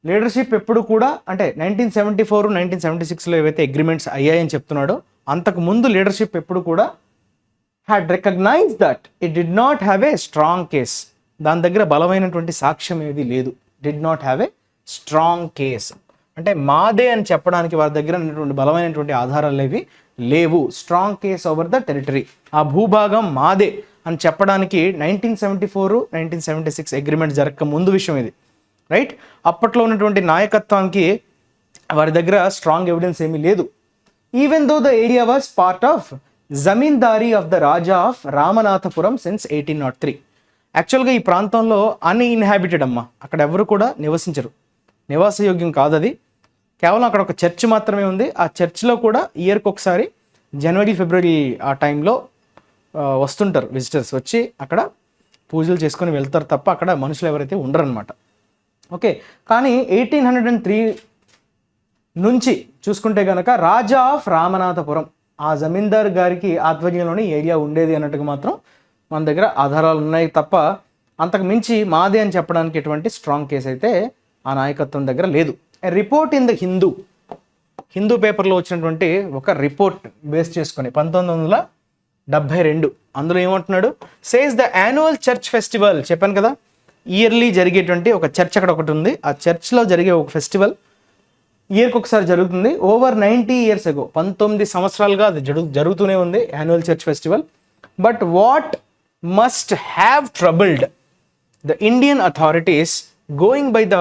లీడర్షిప్ ఎప్పుడు కూడా అంటే 1974 1976లో ఏవైతే అగ్రిమెంట్స్ అయ్యాయని చెప్తున్నాడో అంతకుముందు లీడర్షిప్ ఎప్పుడు కూడా had recognise that it did not have a strong case. దాని దగ్గర బలమైనటువంటి సాక్ష్యం ఏది లేదు. Did not have a strong case అంటే మాదే అని చెప్పడానికి వారి దగ్గర ఉన్నటువంటి బలమైనటువంటి ఆధారాలు ఏవి లేవు. Strong case over the territory, ఆ భూభాగం మాదే అని చెప్పడానికి 1974 1976 అగ్రిమెంట్ జరగక ముందు విషయం ఇది, రైట్? అప్పట్లో ఉన్నటువంటి నాయకత్వానికి వారి దగ్గర స్ట్రాంగ్ ఎవిడెన్స్ ఏమీ లేదు. Even though the area was part of zamindari of the Raja of Ramanathapuram since 1803. యాక్చువల్గా ఈ ప్రాంతంలో అన్ఇన్హాబిటెడ్ అమ్మ, అక్కడ ఎవరు కూడా నివసించరు, నివాసయోగ్యం కాదు అది. కేవలం అక్కడ ఒక చర్చ్ మాత్రమే ఉంది. ఆ చర్చ్లో కూడా ఇయర్కి ఒకసారి జనవరి ఫిబ్రవరి ఆ టైంలో వస్తుంటారు విజిటర్స్, వచ్చి అక్కడ పూజలు చేసుకొని వెళ్తారు తప్ప అక్కడ మనుషులు ఎవరైతే ఉండరనమాట. ఓకే, కానీ 1803 నుంచి చూసుకుంటే కనుక రాజా ఆఫ్ రామనాథపురం ఆ జమీందార్ గారికి ఆధ్వర్యంలోని ఏరియా ఉండేది అన్నట్టుగా మాత్రం మన దగ్గర ఆధారాలు ఉన్నాయి తప్ప అంతకు మించి మాదే అని చెప్పడానికి ఎటువంటి స్ట్రాంగ్ కేసు అయితే ఆ నాయకత్వం దగ్గర లేదు. రిపోర్ట్ ఇన్ ద హిందూ పేపర్లో వచ్చినటువంటి ఒక రిపోర్ట్ బేస్ చేసుకొని 1972 అందులో ఏమంటున్నాడు? Says the annual church festival, చెప్పాను కదా ఇయర్లీ జరిగేటువంటి ఒక చర్చ్ అక్కడ ఒకటి ఉంది. ఆ చర్చ్లో జరిగే ఒక ఫెస్టివల్ ఇయర్కి ఒకసారి జరుగుతుంది. ఓవర్ 90 years ago 19 సంవత్సరాలుగా అది జరుగుతూనే ఉంది annual church festival. But what must have troubled the Indian authorities going by the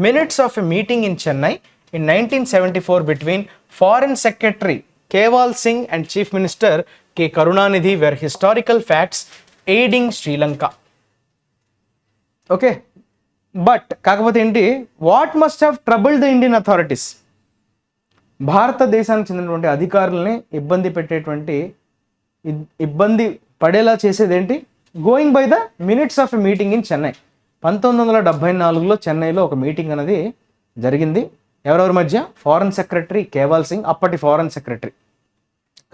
minutes of a meeting in Chennai in 1974 between Foreign Secretary Keval Singh and Chief Minister K. Karunanidhi were historical facts aiding Sri Lanka. Okay, but కాకపోతే ఏంటి, what must have troubled the Indian authorities, భారతదేశానికి చెందినటువంటి అధికారులని ఇబ్బంది పడేలా చేసేది ఏంటి? Going by the minutes of a meeting in Chennai. 1974లో చెన్నైలో ఒక మీటింగ్ అనేది జరిగింది. ఎవరెవరి మధ్య? ఫారెన్ సెక్రటరీ కేవాల్ సింగ్, అప్పటి ఫారెన్ సెక్రటరీ,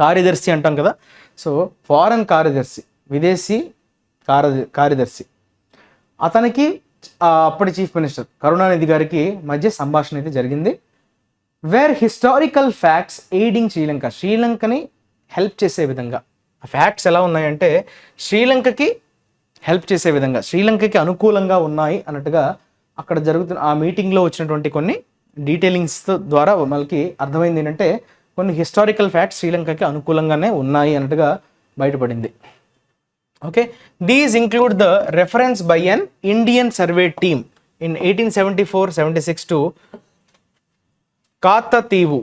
కార్యదర్శి అంటాం కదా, సో ఫారెన్ కార్యదర్శి, విదేశీ కార్యదర్శి, అతనికి అప్పటి చీఫ్ మినిస్టర్ కరుణానిధి గారికి మధ్య సంభాషణ అయితే జరిగింది. Where historical facts aiding Sri Lanka, శ్రీలంకని హెల్ప్ చేసే విధంగా. ఆ ఫ్యాక్ట్స్ ఎలా ఉన్నాయంటే శ్రీలంకకి హెల్ప్ చేసే విధంగా, శ్రీలంకకి అనుకూలంగా ఉన్నాయి అన్నట్టుగా అక్కడ జరుగుతున్న ఆ మీటింగ్లో వచ్చినటువంటి కొన్ని డీటెయిలింగ్స్ ద్వారా మనకి అర్థమైంది ఏంటంటే కొన్ని హిస్టారికల్ ఫ్యాక్ట్స్ శ్రీలంకకి అనుకూలంగానే ఉన్నాయి అన్నట్టుగా బయటపడింది. Okay, these include the reference by an Indian survey team in 1874-76 to Katchatheevu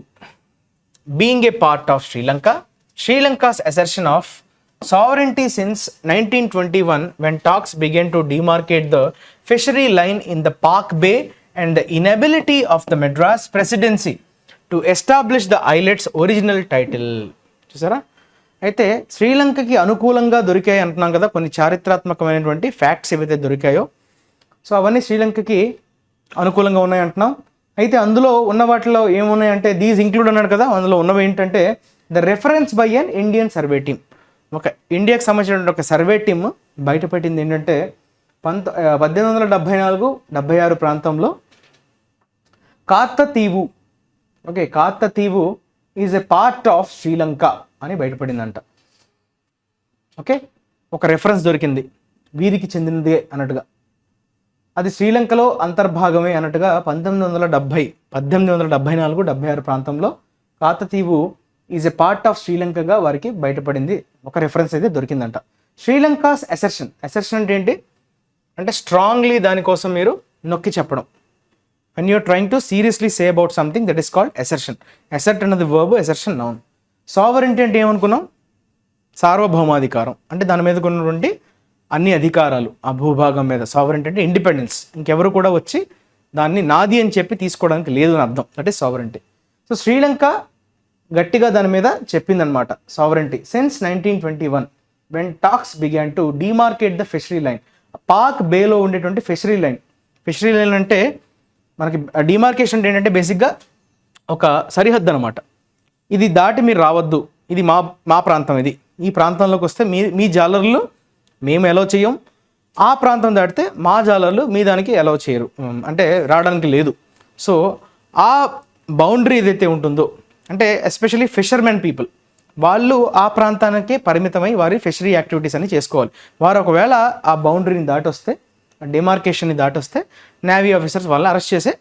being a part of Sri Lanka, Sri Lanka's assertion of sovereignty since 1921 when talks began to demarcate the fishery line in the Park Bay and the inability of the Madras presidency to establish the islet's original title. చూసారా, అయితే శ్రీలంకకి అనుకూలంగా దొరికాయి అంటున్నాం కదా కొన్ని చారిత్రాత్మకమైనటువంటి facts ఏవైతే దొరికాయో, so అవన్నీ శ్రీలంకకి అనుకూలంగా ఉన్నాయి అంటున్నాం. అయితే అందులో ఉన్న వాటిలో ఏమున్నాయంటే దీస్ ఇంక్లూడ్ అన్నాడు కదా, అందులో ఉన్నవి ఏంటంటే the reference by an Indian survey team. ఒక ఇండియాకి సంబంధించిన ఒక సర్వే టీమ్ బయటపెట్టింది ఏంటంటే 1874-76 ప్రాంతంలో Katchatheevu, okay, Katchatheevu is a part of Sri Lanka అని బయటపడిందంట. ఓకే, ఒక రెఫరెన్స్ దొరికింది వీరికి చెందినదే అన్నట్టుగా, అది శ్రీలంకలో అంతర్భాగమే అన్నట్టుగా 1874-76 ప్రాంతంలో కాతతీవు ఈజ్ ఎ పార్ట్ ఆఫ్ శ్రీలంకగా వారికి బయటపడింది, ఒక రెఫరెన్స్ అయితే దొరికిందంట. శ్రీలంకాస్ అసెర్షన్, అసెర్షన్ అంటే ఏంటి అంటే స్ట్రాంగ్లీ దానికోసం మీరు నొక్కి చెప్పడం. When you're trying to seriously say about something that is called assertion. Assert అన్నది వర్బ్, అసెర్షన్ నౌన్. సావరెంటీ అంటే ఏమనుకున్నాం? సార్వభౌమాధికారం, అంటే దాని మీద ఉన్నటువంటి అన్ని అధికారాలు ఆ భూభాగం మీద. సావరెంటీ అంటే ఇండిపెండెన్స్, ఇంకెవరు కూడా వచ్చి దాన్ని నాది అని చెప్పి తీసుకోవడానికి లేదు అని అర్థం, that is sovereignty. So Sri Lanka గట్టిగా దాని మీద చెప్పిందనమాట sovereignty. Since 1921 when talks began to demarcate the fishery line, Palk బేలో ఉండేటువంటి ఫిషరీ లైన్ ఫిషరీ లైన్ అంటే మనకి డిమార్కేషన్ ఏంటంటే బేసిక్గా ఒక సరిహద్దు అనమాట. ఇది దాటి మీరు రావద్దు, ఇది మా ప్రాంతం, ఇది ఈ ప్రాంతంలోకి వస్తే మీ జాలర్లు మేము అలౌ చేయం, ఆ ప్రాంతం దాటితే మా జాలర్లు మీ దానికి అలౌ చేయరు, అంటే రావడానికి లేదు. సో ఆ బౌండరీ ఏదైతే ఉంటుందో, అంటే ఎస్పెషల్లీ ఫిషర్మెన్ పీపుల్, వాళ్ళు ఆ ప్రాంతానికే పరిమితమై వారి ఫిషరీ యాక్టివిటీస్ అని చేసుకోవాలి. వారు ఒకవేళ ఆ బౌండరీని దాటొస్తే, డిమార్కేషన్ని దాటొస్తే నేవీ ఆఫీసర్స్ వాళ్ళని అరెస్ట్ చేసే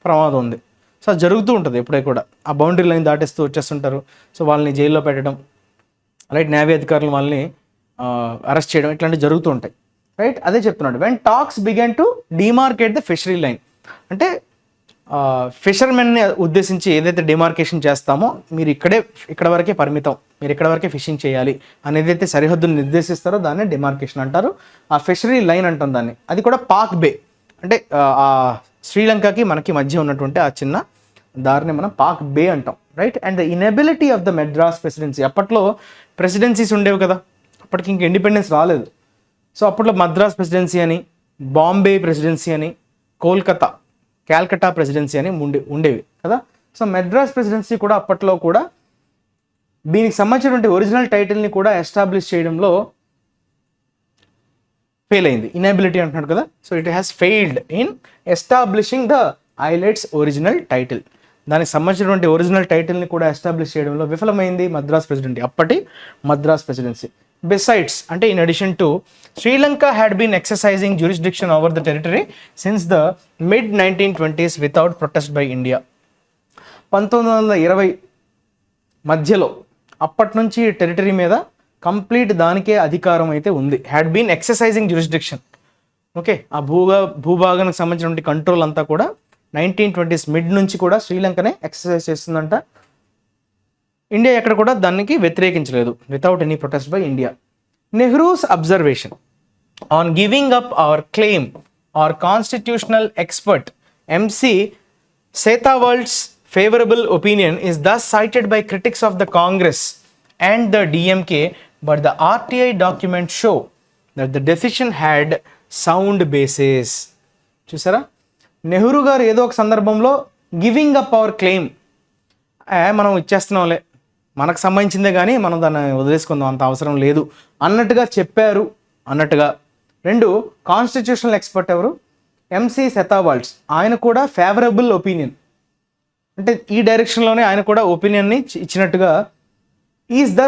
ప్రమాదం ఉంది. సో అది జరుగుతూ ఉంటుంది ఎప్పుడే కూడా, ఆ బౌండరీ లైన్ దాటేస్తూ వచ్చేస్తుంటారు. సో వాళ్ళని జైల్లో పెట్టడం, రైట్, నేవీ అధికారులు వాళ్ళని అరెస్ట్ చేయడం, ఇట్లాంటివి జరుగుతూ ఉంటాయి, రైట్. అదే చెప్తున్నాడు, when talks began to demarcate the fishery line, అంటే ఫిషర్మెన్ని ఉద్దేశించి ఏదైతే డిమార్కేషన్ చేస్తామో, మీరు ఇక్కడ వరకే పరిమితం, మీరు ఇక్కడ వరకే ఫిషింగ్ చేయాలి అని ఏదైతే సరిహద్దును నిర్దేశిస్తారో దాన్ని డిమార్కేషన్ అంటారు. ఆ ఫిషరీ లైన్ అంటాం దాన్ని. అది కూడా పాక్ బే, అంటే ఆ శ్రీలంకకి మనకి మధ్య ఉన్నటువంటి ఆ చిన్న దారిని మనం పాక్ బే అంటాం, right. And the inability of the Madras presidency, అప్పట్లో ప్రెసిడెన్సీస్ ఉండేవి కదా, అప్పటికి ఇంక ఇండిపెండెన్స్ రాలేదు. సో అప్పట్లో మద్రాస్ ప్రెసిడెన్సీ అని, బాంబే ప్రెసిడెన్సీ అని, క్యాల్కటా ప్రెసిడెన్సీ అని ఉండేవి కదా. సో మెడ్రాస్ ప్రెసిడెన్సీ కూడా అప్పట్లో కూడా దీనికి సంబంధించినటువంటి ఒరిజినల్ టైటిల్ని కూడా ఎస్టాబ్లిష్ చేయడంలో ఫెయిల్ అయింది. ఇనెబిలిటీ అంటున్నాడు కదా, so it has failed in establishing the islets original title. దానికి సంబంధించినటువంటి ఒరిజినల్ టైటిల్ని కూడా ఎస్టాబ్లిష్ చేయడంలో విఫలమైంది మద్రాస్ ప్రెసిడెన్సీ, అప్పటి మద్రాస్ ప్రెసిడెన్సీ. Besides, అంటే in addition to, Sri Lanka had been exercising jurisdiction over the territory since the mid-1920s without protest by India. 1920 మధ్యలో అప్పటి నుంచి టెరిటరీ మీద కంప్లీట్ దానికే అధికారం అయితే ఉంది. Had been exercising jurisdiction, okay. ఆ భూభాగానికి సంబంధించినటువంటి కంట్రోల్ అంతా కూడా 1920s మిడ్ నుంచి కూడా శ్రీలంకనే ఎక్సర్సైజ్ చేస్తుందంట. ఇండియా ఎక్కడ కూడా దానికి వ్యతిరేకించలేదు, without any protest by India. Nehru's observation on giving up our claim or constitutional expert MC Setalvad's favorable opinion is thus cited by critics of the Congress and the DMK, but the RTI documents show that the decision had sound basis. చూసారా, నెహ్రూ గారు ఏదో ఒక సందర్భంలో giving up our claim, మనం ఇచ్చేస్తున్నాంలే, మనకు సంబంధించిందే కానీ మనం దాన్ని వదిలేసుకుందాం, అంత అవసరం లేదు అన్నట్టుగా చెప్పారు అన్నట్టుగా. రెండు, కాన్స్టిట్యూషనల్ ఎక్స్పర్ట్ ఎవరు, ఎంసీ సెతావాల్డ్స్, ఆయన కూడా ఫేవరబుల్ ఒపీనియన్, అంటే ఈ డైరెక్షన్లోనే ఆయన కూడా ఒపీనియన్ని ఇచ్చినట్టుగా. ఈజ్ ద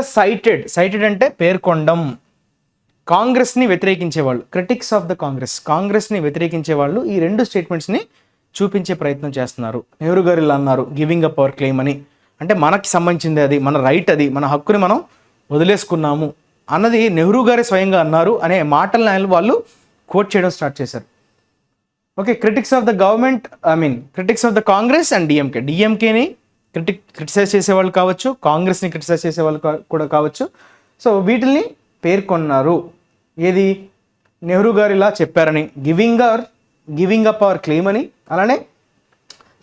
సైటెడ్ అంటే పేర్కొండం. కాంగ్రెస్ని వ్యతిరేకించేవాళ్ళు, క్రిటిక్స్ ఆఫ్ ద కాంగ్రెస్ని వ్యతిరేకించే వాళ్ళు ఈ రెండు స్టేట్మెంట్స్ని చూపించే ప్రయత్నం చేస్తున్నారు. నెహ్రూ గారు ఇలా అన్నారు, గివింగ్ అప్ అవర్ క్లెయిమ్ అని, అంటే మనకి సంబంధించింది అది, మన రైట్ అది, మన హక్కుని మనం వదిలేసుకున్నాము అన్నది నెహ్రూ గారే స్వయంగా అన్నారు అనే మాటలను వాళ్ళు కోట్ చేయడం స్టార్ట్ చేశారు. Okay, critics of the government, critics of the Congress and డిఎంకేని క్రిటిసైజ్ చేసేవాళ్ళు కావచ్చు, కాంగ్రెస్ని క్రిటిసైజ్ చేసేవాళ్ళు కూడా కావచ్చు. సో వీటిని పేర్కొన్నారు. ఏది, నెహ్రూ గారు ఇలా చెప్పారని, గివింగ్ అప్ అవర్ క్లెయిమ్ అని. అలానే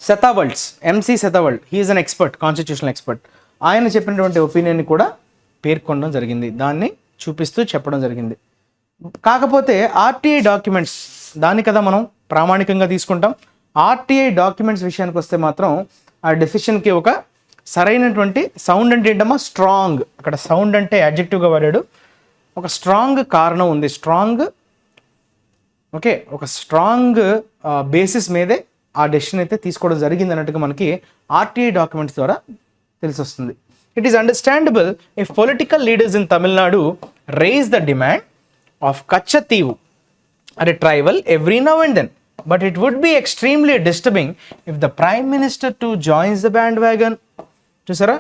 Setalvad's, MC Setalvad, he's an expert, constitutional expert, ఆయన చెప్పినటువంటి ఒపీనియన్ని కూడా పేర్కొనడం జరిగింది, దాన్ని చూపిస్తూ చెప్పడం జరిగింది. కాకపోతే ఆర్టీఐ డాక్యుమెంట్స్, దాన్ని కదా మనం ప్రామాణికంగా తీసుకుంటాం. ఆర్టీఐ డాక్యుమెంట్స్ విషయానికి వస్తే మాత్రం ఆ డెసిషన్కి ఒక సరైనటువంటి సౌండ్ అంటే ఏంటమ్మా, స్ట్రాంగ్, అక్కడ సౌండ్ అంటే అడ్జెక్టివ్గా వాడాడు, ఒక స్ట్రాంగ్ కారణం ఉంది, ఒక స్ట్రాంగ్ బేసిస్ మీదే ఆ డెసిషన్ అయితే తీసుకోవడం జరిగింది అన్నట్టుగా మనకి ఆర్టీఐ డాక్యుమెంట్స్ ద్వారా తెలిసి వస్తుంది. It is understandable if political leaders in Tamil Nadu raise the demand of Katchatheevu at a tribal every now and then, but it would be extremely disturbing if the prime minister too joins the bandwagon. చూసారా,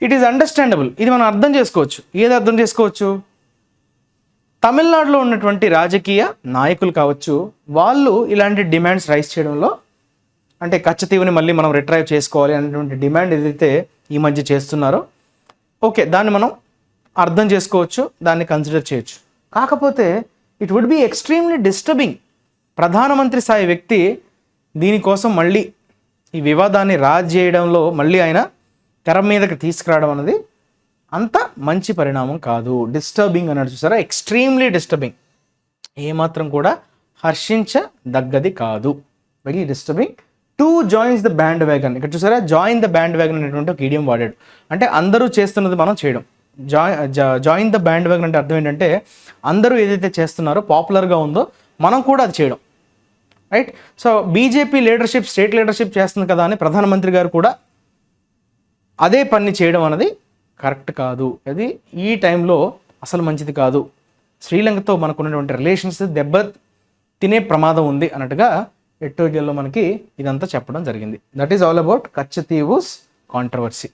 it is understandable, ఇది మనం అర్థం చేసుకోవచ్చు. ఏది అర్థం చేసుకోవచ్చు, తమిళనాడులో ఉన్నటువంటి రాజకీయ నాయకులు కావచ్చు, వాళ్ళు ఇలాంటి డిమాండ్స్ రైజ్ చేయడంలో, అంటే కచ్చతీవుని మళ్ళీ మనం రిట్రైవ్ చేసుకోవాలి అనేటువంటి డిమాండ్ ఏదైతే ఈ మధ్య చేస్తున్నారో, ఓకే, దాన్ని మనం అర్థం చేసుకోవచ్చు, దాన్ని కన్సిడర్ చేయొచ్చు. కాకపోతే it would be extremely disturbing, ప్రధానమంత్రి స్థాయి వ్యక్తి దీనికోసం మళ్ళీ ఈ వివాదాన్ని రాజ్ చేయడంలో మళ్ళీ ఆయన తెర మీదకి తీసుకురావడం అనేది అంత మంచి పరిణామం కాదు. డిస్టర్బింగ్ అన్నాడు చూసారా, ఎక్స్ట్రీమ్లీ డిస్టర్బింగ్, ఏమాత్రం కూడా హర్షించదగ్గది కాదు. Very disturbing. To joins the band wagon. ఇక్కడ చూసారా, జాయిన్ ద బ్యాండ్ వ్యాగన్ అనేటువంటి ఒక ఈడియం వాడాడు. అంటే అందరూ చేస్తున్నది మనం చేయడం. జాయిన్ ద బ్యాండ్ వ్యాగన్ అంటే అర్థం ఏంటంటే అందరూ ఏదైతే చేస్తున్నారో పాపులర్గా ఉందో మనం కూడా అది చేయడం, right? So BJP leadership, state leadership చేస్తుంది కదా అని ప్రధానమంత్రి గారు కూడా అదే పని చేయడం అనేది కరెక్ట్ కాదు. అది ఈ టైంలో అసలు మంచిది కాదు. శ్రీలంకతో మనకున్నటువంటి రిలేషన్స్ దెబ్బ తినే ప్రమాదం ఉంది అన్నట్టుగా ఎడిటోరియల్లో మనకి ఇదంతా చెప్పడం జరిగింది. That is all about Katchatheevu's controversy.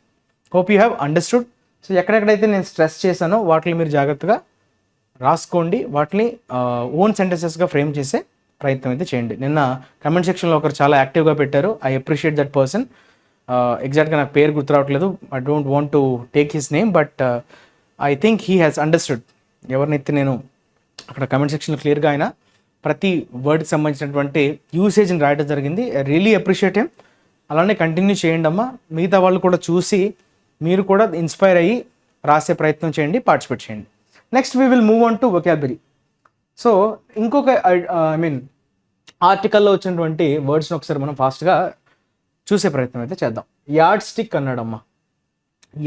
Hope you have understood. So ఎక్కడెక్కడైతే నేను స్ట్రెస్ చేశానో వాటిని మీరు జాగ్రత్తగా రాసుకోండి, వాటిని ఓన్ సెంటెన్సెస్గా ఫ్రేమ్ చేసే ప్రయత్నం అయితే చేయండి. నిన్న కమెంట్ సెక్షన్లో ఒకరు చాలా యాక్టివ్గా పెట్టారు. I appreciate that person. ఎగ్జాక్ట్గా నాకు పేరు గుర్తు రావట్లేదు. I don't want to take his name, but I think he has understood. ఎవరినైతే నేను అక్కడ కమెంట్ సెక్షన్లో క్లియర్గా ఆయన ప్రతి వర్డ్కి సంబంధించినటువంటి యూసేజ్ని రాయడం జరిగింది. I really appreciate him. అలానే కంటిన్యూ చేయండి అమ్మా. మిగతా వాళ్ళు కూడా చూసి మీరు కూడా ఇన్స్పైర్ అయ్యి రాసే ప్రయత్నం చేయండి, పార్టిసిపేట్ చేయండి. Next we will move on to vocabulary. So ఇంకొక ఆర్టికల్లో వచ్చినటువంటి వర్డ్స్ని ఒకసారి మనం ఫాస్ట్గా చూసే ప్రయత్నం అయితే చేద్దాం. యార్డ్ స్టిక్ అన్నాడమ్మా.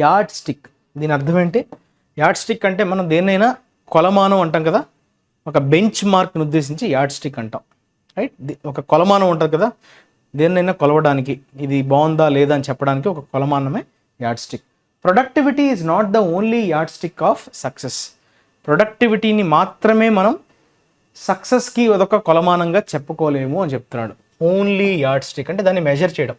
యార్డ్ స్టిక్, దీని అర్థం ఏంటి? యార్డ్ స్టిక్ అంటే మనం దేన్నైనా కొలమానం అంటాం కదా, ఒక బెంచ్ మార్క్ని ఉద్దేశించి యార్డ్ స్టిక్ అంటాం, రైట్? ఒక కొలమానం ఉంటుంది కదా, దేన్నైనా కొలవడానికి, ఇది బాగుందా లేదా అని చెప్పడానికి ఒక కొలమానమే yardstick. Productivity is not the only yardstick of success. ప్రొడక్టివిటీని మాత్రమే మనం సక్సెస్కి అదొక కొలమానంగా చెప్పుకోలేము అని చెప్తున్నాడు. ఓన్లీ యార్డ్ స్టిక్ అంటే దాన్ని మెజర్ చేయడం,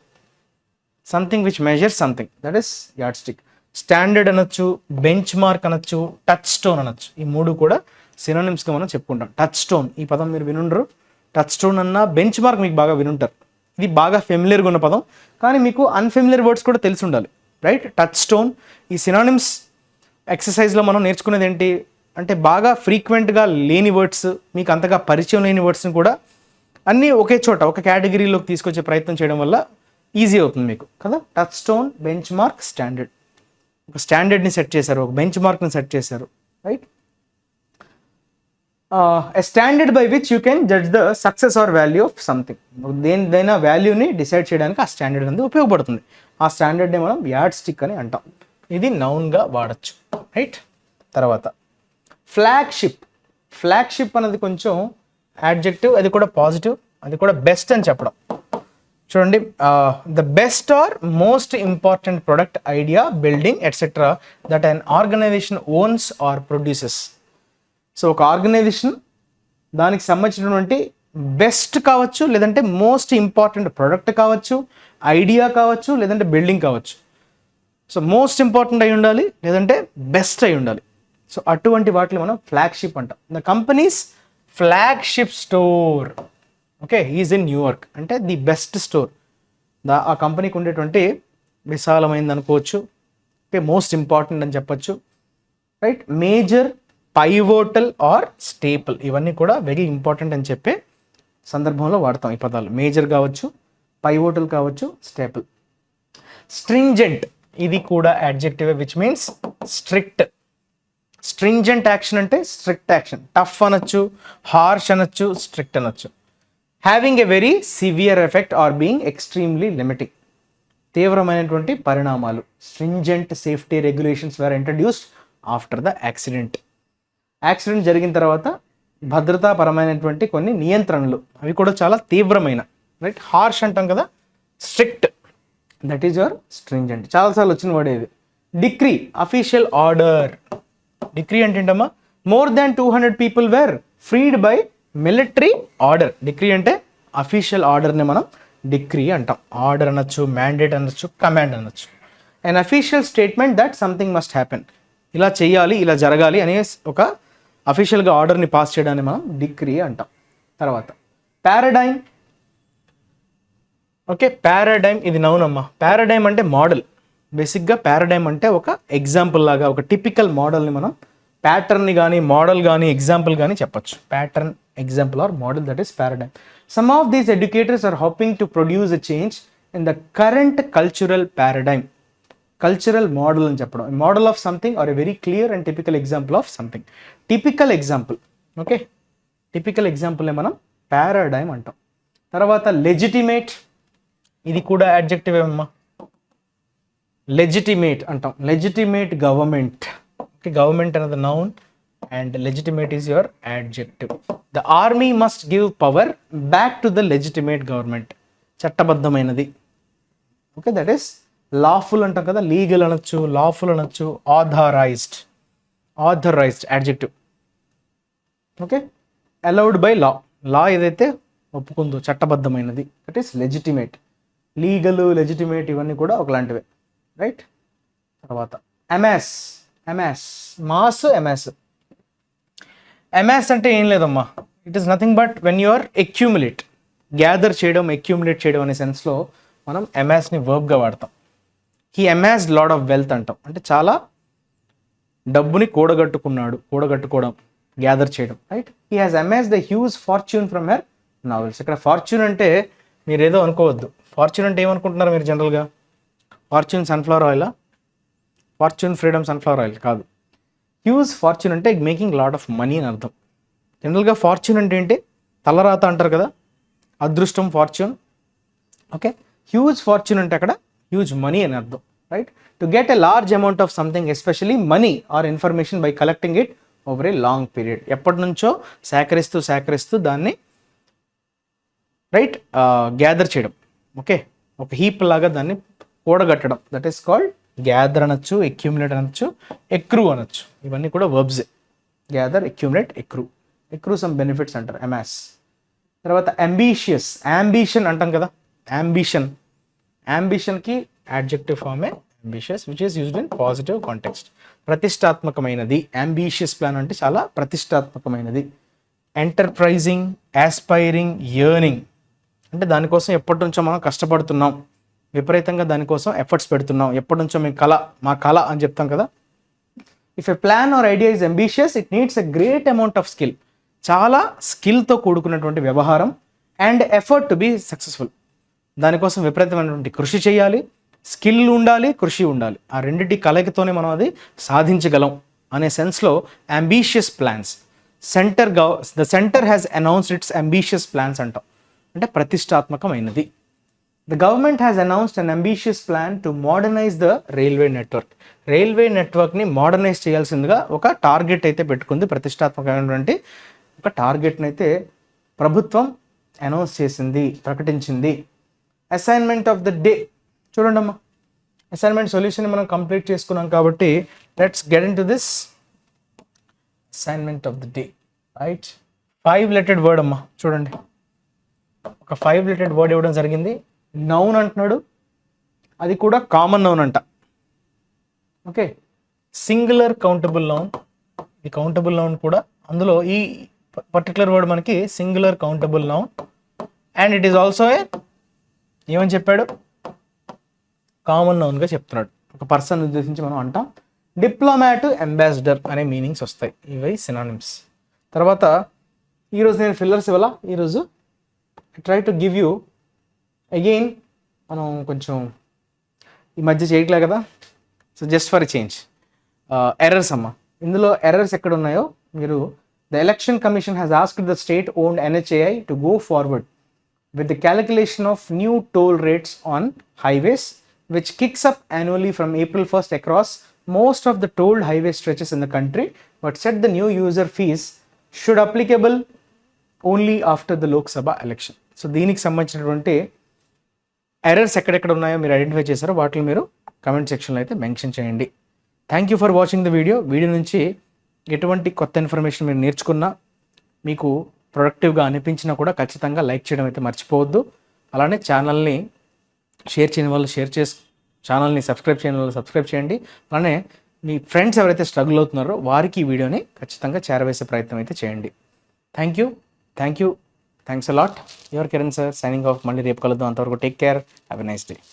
something which measure something, that is yard stick. Standard అనొచ్చు, బెంచ్ మార్క్ అనొచ్చు, టచ్ స్టోన్ అనొచ్చు. ఈ మూడు కూడా సినోనిమ్స్గా మనం చెప్పుకుంటాం. టచ్ స్టోన్, ఈ పదం మీరు వినుండరు. టచ్ స్టోన్ అన్న బెంచ్ మార్క్ మీకు బాగా వినుంటారు. ఇది బాగా ఫెమిలియర్గా ఉన్న పదం, కానీ మీకు అన్ఫెమిలియర్ వర్డ్స్ కూడా తెలిసి ఉండాలి, రైట్? Touch stone. ఈ సినోనిమ్స్ ఎక్సర్సైజ్లో మనం నేర్చుకునేది ఏంటి అంటే బాగా ఫ్రీక్వెంట్గా లేని వర్డ్స్, మీకు అంతగా పరిచయం లేని వర్డ్స్ని కూడా అన్నీ ఒకే చోట ఒక కేటగిరీలోకి తీసుకొచ్చే ప్రయత్నం చేయడం వల్ల ఈజీ అవుతుంది మీకు కదా. Touchstone, benchmark, standard. ఒక స్టాండర్డ్ని సెట్ చేశారు, ఒక బెంచ్ మార్క్ని సెట్ చేశారు, right? A standard by which you can judge the success or value of something. దేనిదైనా వాల్యూని డిసైడ్ చేయడానికి ఆ స్టాండర్డ్ అనేది ఉపయోగపడుతుంది. ఆ స్టాండర్డ్ని మనం యార్డ్ స్టిక్ అని అంటాం. ఇది నౌన్గా వాడచ్చు, రైట్? తర్వాత ఫ్లాగ్షిప్. ఫ్లాగ్షిప్ అనేది కొంచెం యాడ్జెక్టివ్, అది కూడా పాజిటివ్, అది కూడా బెస్ట్ అని చెప్పడం. చూడండి, the best or most important product, idea, building etcetera that an organisation owns or produces. So ఒక ఆర్గనైజేషన్ దానికి సంబంధించినటువంటి బెస్ట్ కావచ్చు, లేదంటే మోస్ట్ ఇంపార్టెంట్ ప్రొడక్ట్ కావచ్చు, ఐడియా కావచ్చు, లేదంటే బిల్డింగ్ కావచ్చు. సో మోస్ట్ ఇంపార్టెంట్ అయి ఉండాలి, లేదంటే బెస్ట్ అయి ఉండాలి. సో అటువంటి వాటిని మనం ఫ్లాగ్షిప్ అంటాం. The companies flagship store, okay, is in New York అంటే ది బెస్ట్ స్టోర్. ఆ కంపెనీకి ఉండేటువంటి విశాలమైంది అనుకోవచ్చు, ఓకే, మోస్ట్ ఇంపార్టెంట్ అని చెప్పచ్చు, right? Major, pivotal are staple, ఇవన్నీ కూడా వెరీ ఇంపార్టెంట్ అని చెప్పే సందర్భంలో వాడతాం ఈ పదాలు. మేజర్ కావచ్చు, పైవోటల్ కావచ్చు, స్టేపుల్. స్ట్రింజెంట్, ఇది కూడా adjective which means strict. Stringent action అంటే స్ట్రిక్ట్ యాక్షన్. టఫ్ అనొచ్చు, హార్ష్ అనొచ్చు, స్ట్రిక్ట్ అనొచ్చు. Having a very severe effect or being extremely limiting, తీవ్రమైనటువంటి పరిణామాలు. Stringent safety regulations were introduced after the accident. Accident జరిగిన తర్వాత భద్రతాపరమైనటువంటి కొన్ని నియంత్రణలు, అవి కూడా చాలా తీవ్రమైన, రైట్? హార్ష్ అంటాం కదా, strict, that is your stringent. చాలాసార్లు వచ్చిన వర్డ్ ఇది. Decree, official order. డిక్రీ అంటే ఏంటమ్మా? More than 200 people were freed by military order. Decree అంటే అఫీషియల్ ఆర్డర్ని మనం డిక్రీ అంటాం. ఆర్డర్ అనొచ్చు, మ్యాండేట్ అనొచ్చు, కమాండ్ అనొచ్చు. And official statement that something must happen, ఇలా చేయాలి, ఇలా జరగాలి అనే ఒక అఫీషియల్గా ఆర్డర్ని పాస్ చేయడాన్ని మనం డిక్రీ అంటాం. తర్వాత పారాడైమ్, ఓకే, పారాడైమ్ ఇది నౌన్ అమ్మా. పారాడైమ్ అంటే మోడల్. బేసిక్గా పారాడైమ్ అంటే ఒక ఎగ్జాంపుల్ లాగా, ఒక టిపికల్ మోడల్ని మనం ప్యాటర్న్ని కానీ, మోడల్ కానీ, ఎగ్జాంపుల్ కానీ చెప్పచ్చు. Pattern, example or model, that is paradigm. Some of these educators are hoping to produce a change in the current cultural paradigm. Cultural model అని చెప్పడం, model of something or a very clear and typical example of something. Typical example, okay, typical ఎగ్జాంపుల్ని మనం paradigm అంటాం. తర్వాత legitimate, ఇది కూడా adjective ఏమమ్మా, legitimate అంటాం. Legitimate government. ఓకే, గవర్నమెంట్ అనేది noun and legitimate is your adjective. The army must give power back to the legitimate government. చట్టబద్ధమైనది. ఓకే, దట్ ఈస్ లాఫుల్ అంటాం కదా, లీగల్ అనొచ్చు, లాఫుల్ అనొచ్చు. Authorised, authorised adjective. Okay, allowed by law, law ఏదైతే ఒప్పుకుందో చట్టబద్ధమైనది, that is legitimate. Legal, legitimate ఇవన్నీ కూడా ఒకలాంటివే, రైట్. తర్వాత amass, amass, mass, amass. Amass అంటే ఏం లేదమ్మా, it is nothing but when you are accumulate, gather చేయడం, అక్యూములేట్ చేయడం అనే సెన్స్లో మనం అమాస్ని వర్బ్గా వాడతాం. He amass lot of wealth అంటాం, అంటే చాలా డబ్బుని కూడగట్టుకున్నాడు, కూడగట్టుకోవడం, గ్యాదర్ చేయడం, right. He has amass the huge fortune from her novels. ఇక్కడ ఫార్చ్యూన్ అంటే మీరు ఏదో అనుకోవద్దు. ఫార్చ్యూన్ అంటే ఏమనుకుంటున్నారు మీరు జనరల్గా? ఫార్చ్యూన్ సన్ఫ్లవర్ ఆయిలా? ఫార్చ్యూన్ ఫ్రీడమ్ సన్ఫ్లవర్ ఆయిల్ కాదు. హ్యూజ్ ఫార్చ్యూన్ అంటే మేకింగ్ లాట్ ఆఫ్ మనీ అని అర్థం. జనరల్గా ఫార్చ్యూన్ అంటే ఏంటి? తలరాత అంటారు కదా, అదృష్టం, ఫార్చ్యూన్. ఓకే, హ్యూజ్ ఫార్చ్యూన్ అంటే అక్కడ హ్యూజ్ మనీ అని అర్థం, right. To get a large amount of something, especially money or information, by collecting it over a long period. ఎప్పటి నుంచో సేకరిస్తూ దాన్ని, రైట్, గ్యాదర్ చేయడం. ఓకే, ఒక హీప్ లాగా దాన్ని కూడగట్టడం, దట్ ఈస్ కాల్డ్ గ్యాదర్ అనొచ్చు, అక్యూములేట్ అనొచ్చు, ఎక్రూ అనొచ్చు. ఇవన్నీ కూడా వర్బ్సే. Gather, accumulate, accrue. Accrue some benefits అంటారు, అమాస్. తర్వాత అంబిషియస్, అంబిషన్ అంటాం కదా, అంబిషన్. అంబిషన్కి యాడ్జెక్టివ్ ఫార్మే ambitious, which is used in positive context. ప్రతిష్టాత్మకమైనది. అంబిషియస్ ప్లాన్ అంటే చాలా ప్రతిష్టాత్మకమైనది. ఎంటర్ప్రైజింగ్, ఆస్పైరింగ్, యర్నింగ్ అంటే దానికోసం ఎప్పటి నుంచో మనం కష్టపడుతున్నాం, విపరీతంగా దానికోసం ఎఫర్ట్స్ పెడుతున్నాం, ఎప్పటి నుంచో మా కళ అని చెప్తాం కదా. If a plan or idea is ambitious, it needs a great amount of skill. చాలా స్కిల్తో కూడుకున్నటువంటి వ్యవహారం. And effort to be successful, దానికోసం విపరీతమైనటువంటి కృషి చేయాలి, స్కిల్ ఉండాలి, కృషి ఉండాలి. ఆ రెండింటి కలయికతోనే మనం అది సాధించగలం అనే సెన్స్లో ambitious plans. The centre has announced its ambitious plans అంటాం, అంటే ప్రతిష్టాత్మకమైనది. The government has announced an ambitious plan to modernize the railway network. Railway నెట్వర్క్ని మోడర్నైజ్ చేయాల్సిందిగా ఒక టార్గెట్ అయితే పెట్టుకుంది, ప్రతిష్టాత్మకమైనటువంటి ఒక టార్గెట్ని అయితే ప్రభుత్వం అనౌన్స్ చేసింది, ప్రకటించింది. అసైన్మెంట్ ఆఫ్ ద డే చూడండి అమ్మా. అసైన్మెంట్ సొల్యూషన్ మనం కంప్లీట్ చేసుకున్నాం కాబట్టి let's get in to this assignment of the day, right. 5 lettered word అమ్మా, చూడండి. ఒక 5 లెటెడ్ వర్డ్ ఇవ్వడం జరిగింది. నౌన్ అంటున్నాడు, అది కూడా కామన్ నౌన్ అంట. Okay, singular countable noun. ఈ కౌంటబుల్ నౌన్ కూడా అందులో ఈ పర్టికులర్ వర్డ్ మనకి singular countable noun. And it is also ఏమని చెప్పాడు? కామన్ నౌన్గా చెప్తున్నాడు. ఒక పర్సన్ ఉద్దేశించి మనం అంటాం. డిప్లొమాట్, అంబాసిడర్ అనే మీనింగ్స్ వస్తాయి, ఇవి సినానిమ్స్. తర్వాత ఈరోజు నేను ఫిల్లర్స్ ఇవ్వాలా. ఈరోజు try to give you again, మనం కొంచెం ఈ మధ్య చేయట్లే కదా, so just for change. Errors అమ్మ, ఇందులో ఎర్రర్స్ ఎక్కడ ఉన్నాయో మీరు, the election commission has asked the state owned NHAI to go forward with the calculation of new toll rates on highways, which kicks up annually from April 1st across most of the tolled highway stretches in the country, but said the new user fees should applicable only after the Lok Sabha election. So దీనికి సంబంధించినటువంటి errors ఎక్కడెక్కడ ఉన్నాయో మీరు identify చేశారో వాటిని మీరు comment సెక్షన్లో అయితే మెన్షన్ చేయండి. Thank you for watching the video. Video నుంచి ఎటువంటి కొత్త ఇన్ఫర్మేషన్ మీరు నేర్చుకున్నా, మీకు ప్రొడక్టివ్గా అనిపించినా కూడా ఖచ్చితంగా లైక్ చేయడం అయితే మర్చిపోవద్దు. అలానే ఛానల్ని షేర్ చేయని వాళ్ళు ఛానల్ని సబ్స్క్రైబ్ చేయని వాళ్ళు సబ్స్క్రైబ్ చేయండి. అలానే మీ ఫ్రెండ్స్ ఎవరైతే స్ట్రగుల్ అవుతున్నారో వారికి ఈ వీడియోని ఖచ్చితంగా చేరవేసే ప్రయత్నం అయితే చేయండి. Thank you, thanks a lot. Your Kiran sir signing off. మళ్ళీ రేపు కలుద్దాం. అంతవరకు take care, have a nice day.